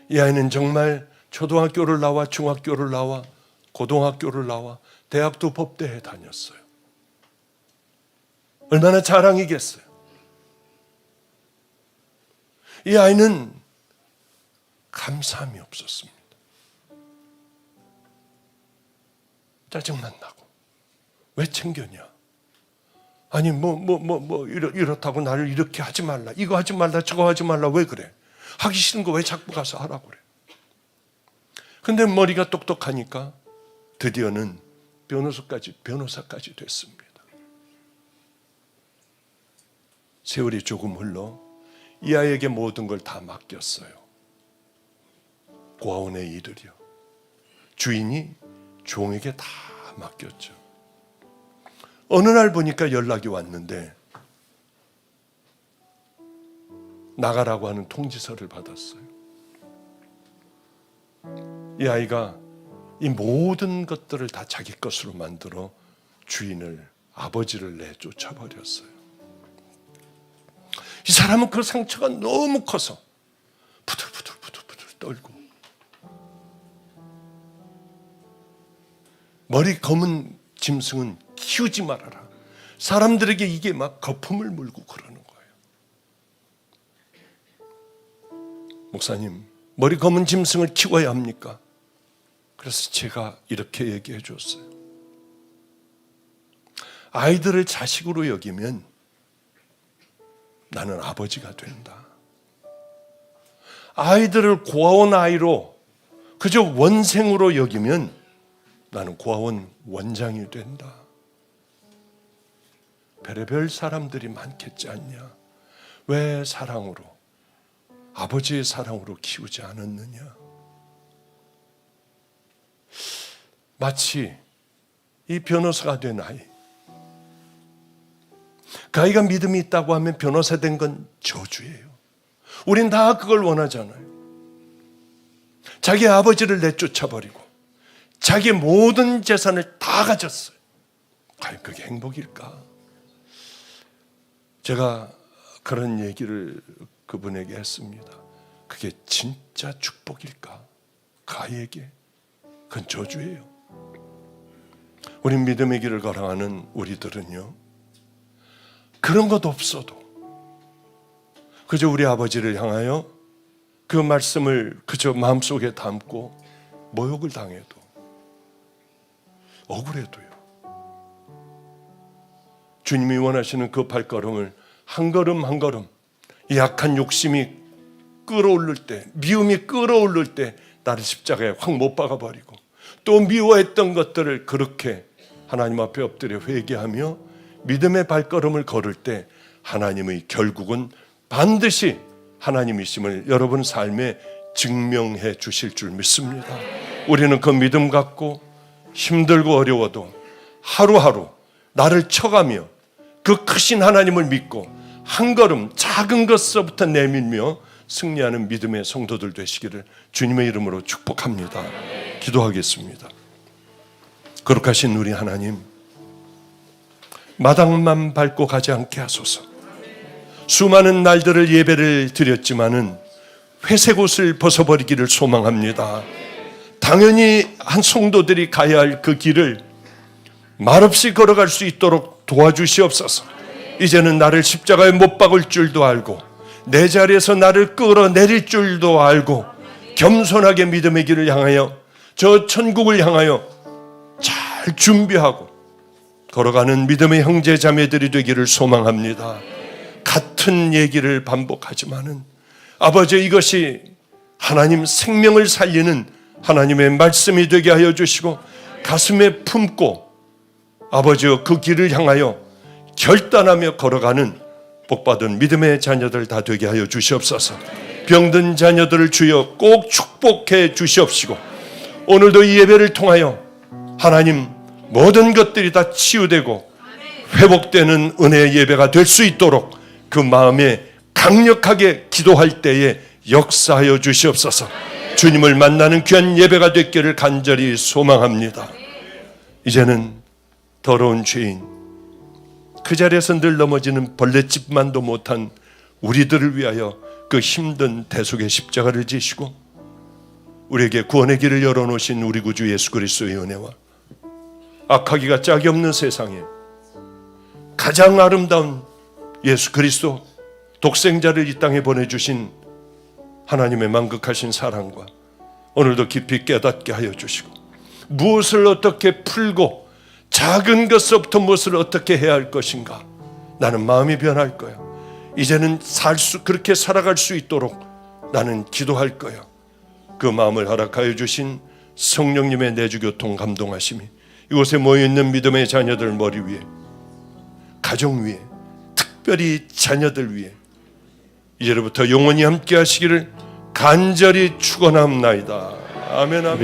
이 아이는 정말 초등학교를 나와 중학교를 나와 고등학교를 나와 대학도 법대에 다녔어요. 얼마나 자랑이겠어요. 이 아이는 감사함이 없었습니다. 짜증만 나고 왜 챙겼냐? 아니 이렇다고 나를 이렇게 하지 말라, 이거 하지 말라, 저거 하지 말라, 왜 그래? 하기 싫은 거 왜 자꾸 가서 하라고 그래? 근데 머리가 똑똑하니까 드디어는 변호사까지 됐습니다. 세월이 조금 흘러 이 아이에게 모든 걸 다 맡겼어요. 고아원의 일을요. 주인이 종에게 다 맡겼죠. 어느 날 보니까 연락이 왔는데 나가라고 하는 통지서를 받았어요. 이 아이가 이 모든 것들을 다 자기 것으로 만들어 주인을, 아버지를 내쫓아버렸어요. 이 사람은 그 상처가 너무 커서 부들부들 떨고, 머리 검은 짐승은 키우지 말아라. 사람들에게 이게 막 거품을 물고 그러는 거예요. 목사님, 머리 검은 짐승을 키워야 합니까? 그래서 제가 이렇게 얘기해 줬어요. 아이들을 자식으로 여기면 나는 아버지가 된다. 아이들을 고아원 아이로 그저 원생으로 여기면 나는 고아원 원장이 된다. 별의별 사람들이 많겠지 않냐? 왜 사랑으로, 아버지의 사랑으로 키우지 않았느냐? 마치 이 변호사가 된 아이, 그 아이가 믿음이 있다고 하면 변호사 된 건 저주예요. 우린 다 그걸 원하잖아요. 자기 아버지를 내쫓아버리고 자기 모든 재산을 다 가졌어요. 과연 그게 행복일까? 제가 그런 얘기를 그분에게 했습니다. 그게 진짜 축복일까? 그 아이에게? 그건 저주예요. 우리 믿음의 길을 걸어가는 우리들은요, 그런 것 없어도 그저 우리 아버지를 향하여 그 말씀을 그저 마음속에 담고 모욕을 당해도, 억울해도요, 주님이 원하시는 그 발걸음을 한 걸음 한 걸음, 약한 욕심이 끌어오를 때, 미움이 끌어오를 때 나를 십자가에 확 못 박아버리고, 또 미워했던 것들을 그렇게 하나님 앞에 엎드려 회개하며 믿음의 발걸음을 걸을 때 하나님의 결국은 반드시 하나님이심을 여러분 삶에 증명해 주실 줄 믿습니다. 우리는 그 믿음 갖고 힘들고 어려워도 하루하루 나를 쳐가며 그 크신 하나님을 믿고 한 걸음 작은 것서부터 내밀며 승리하는 믿음의 성도들 되시기를 주님의 이름으로 축복합니다. 기도하겠습니다. 거룩하신 우리 하나님, 마당만 밟고 가지 않게 하소서. 수많은 날들을 예배를 드렸지만은 회색 옷을 벗어버리기를 소망합니다. 당연히 한 성도들이 가야 할 그 길을 말없이 걸어갈 수 있도록 도와주시옵소서. 이제는 나를 십자가에 못 박을 줄도 알고 내 자리에서 나를 끌어내릴 줄도 알고 겸손하게 믿음의 길을 향하여 저 천국을 향하여 잘 준비하고 걸어가는 믿음의 형제 자매들이 되기를 소망합니다. 같은 얘기를 반복하지만은 아버지, 이것이 하나님 생명을 살리는 하나님의 말씀이 되게 하여 주시고 가슴에 품고 아버지여 그 길을 향하여 결단하며 걸어가는 복받은 믿음의 자녀들 다 되게 하여 주시옵소서. 병든 자녀들을 주여 꼭 축복해 주시옵시고, 오늘도 이 예배를 통하여 하나님 모든 것들이 다 치유되고 회복되는 은혜의 예배가 될 수 있도록 그 마음에 강력하게 기도할 때에 역사하여 주시옵소서. 주님을 만나는 귀한 예배가 됐기를 간절히 소망합니다. 이제는 더러운 죄인, 그 자리에서 늘 넘어지는 벌레집만도 못한 우리들을 위하여 그 힘든 대속의 십자가를 지시고 우리에게 구원의 길을 열어놓으신 우리 구주 예수 그리스도의 은혜와 악하기가 짝이 없는 세상에 가장 아름다운 예수 그리스도 독생자를 이 땅에 보내주신 하나님의 만극하신 사랑과 오늘도 깊이 깨닫게 하여 주시고, 무엇을 어떻게 풀고 작은 것부터 무엇을 어떻게 해야 할 것인가, 나는 마음이 변할 거야. 이제는 그렇게 살아갈 수 있도록 나는 기도할 거야. 그 마음을 허락하여 주신 성령님의 내주교통 감동하심이 이곳에 모여있는 믿음의 자녀들 머리 위에, 가정 위에, 특별히 자녀들 위에 이제부터 영원히 함께 하시기를 간절히 축원합나이다. 아멘. 아멘.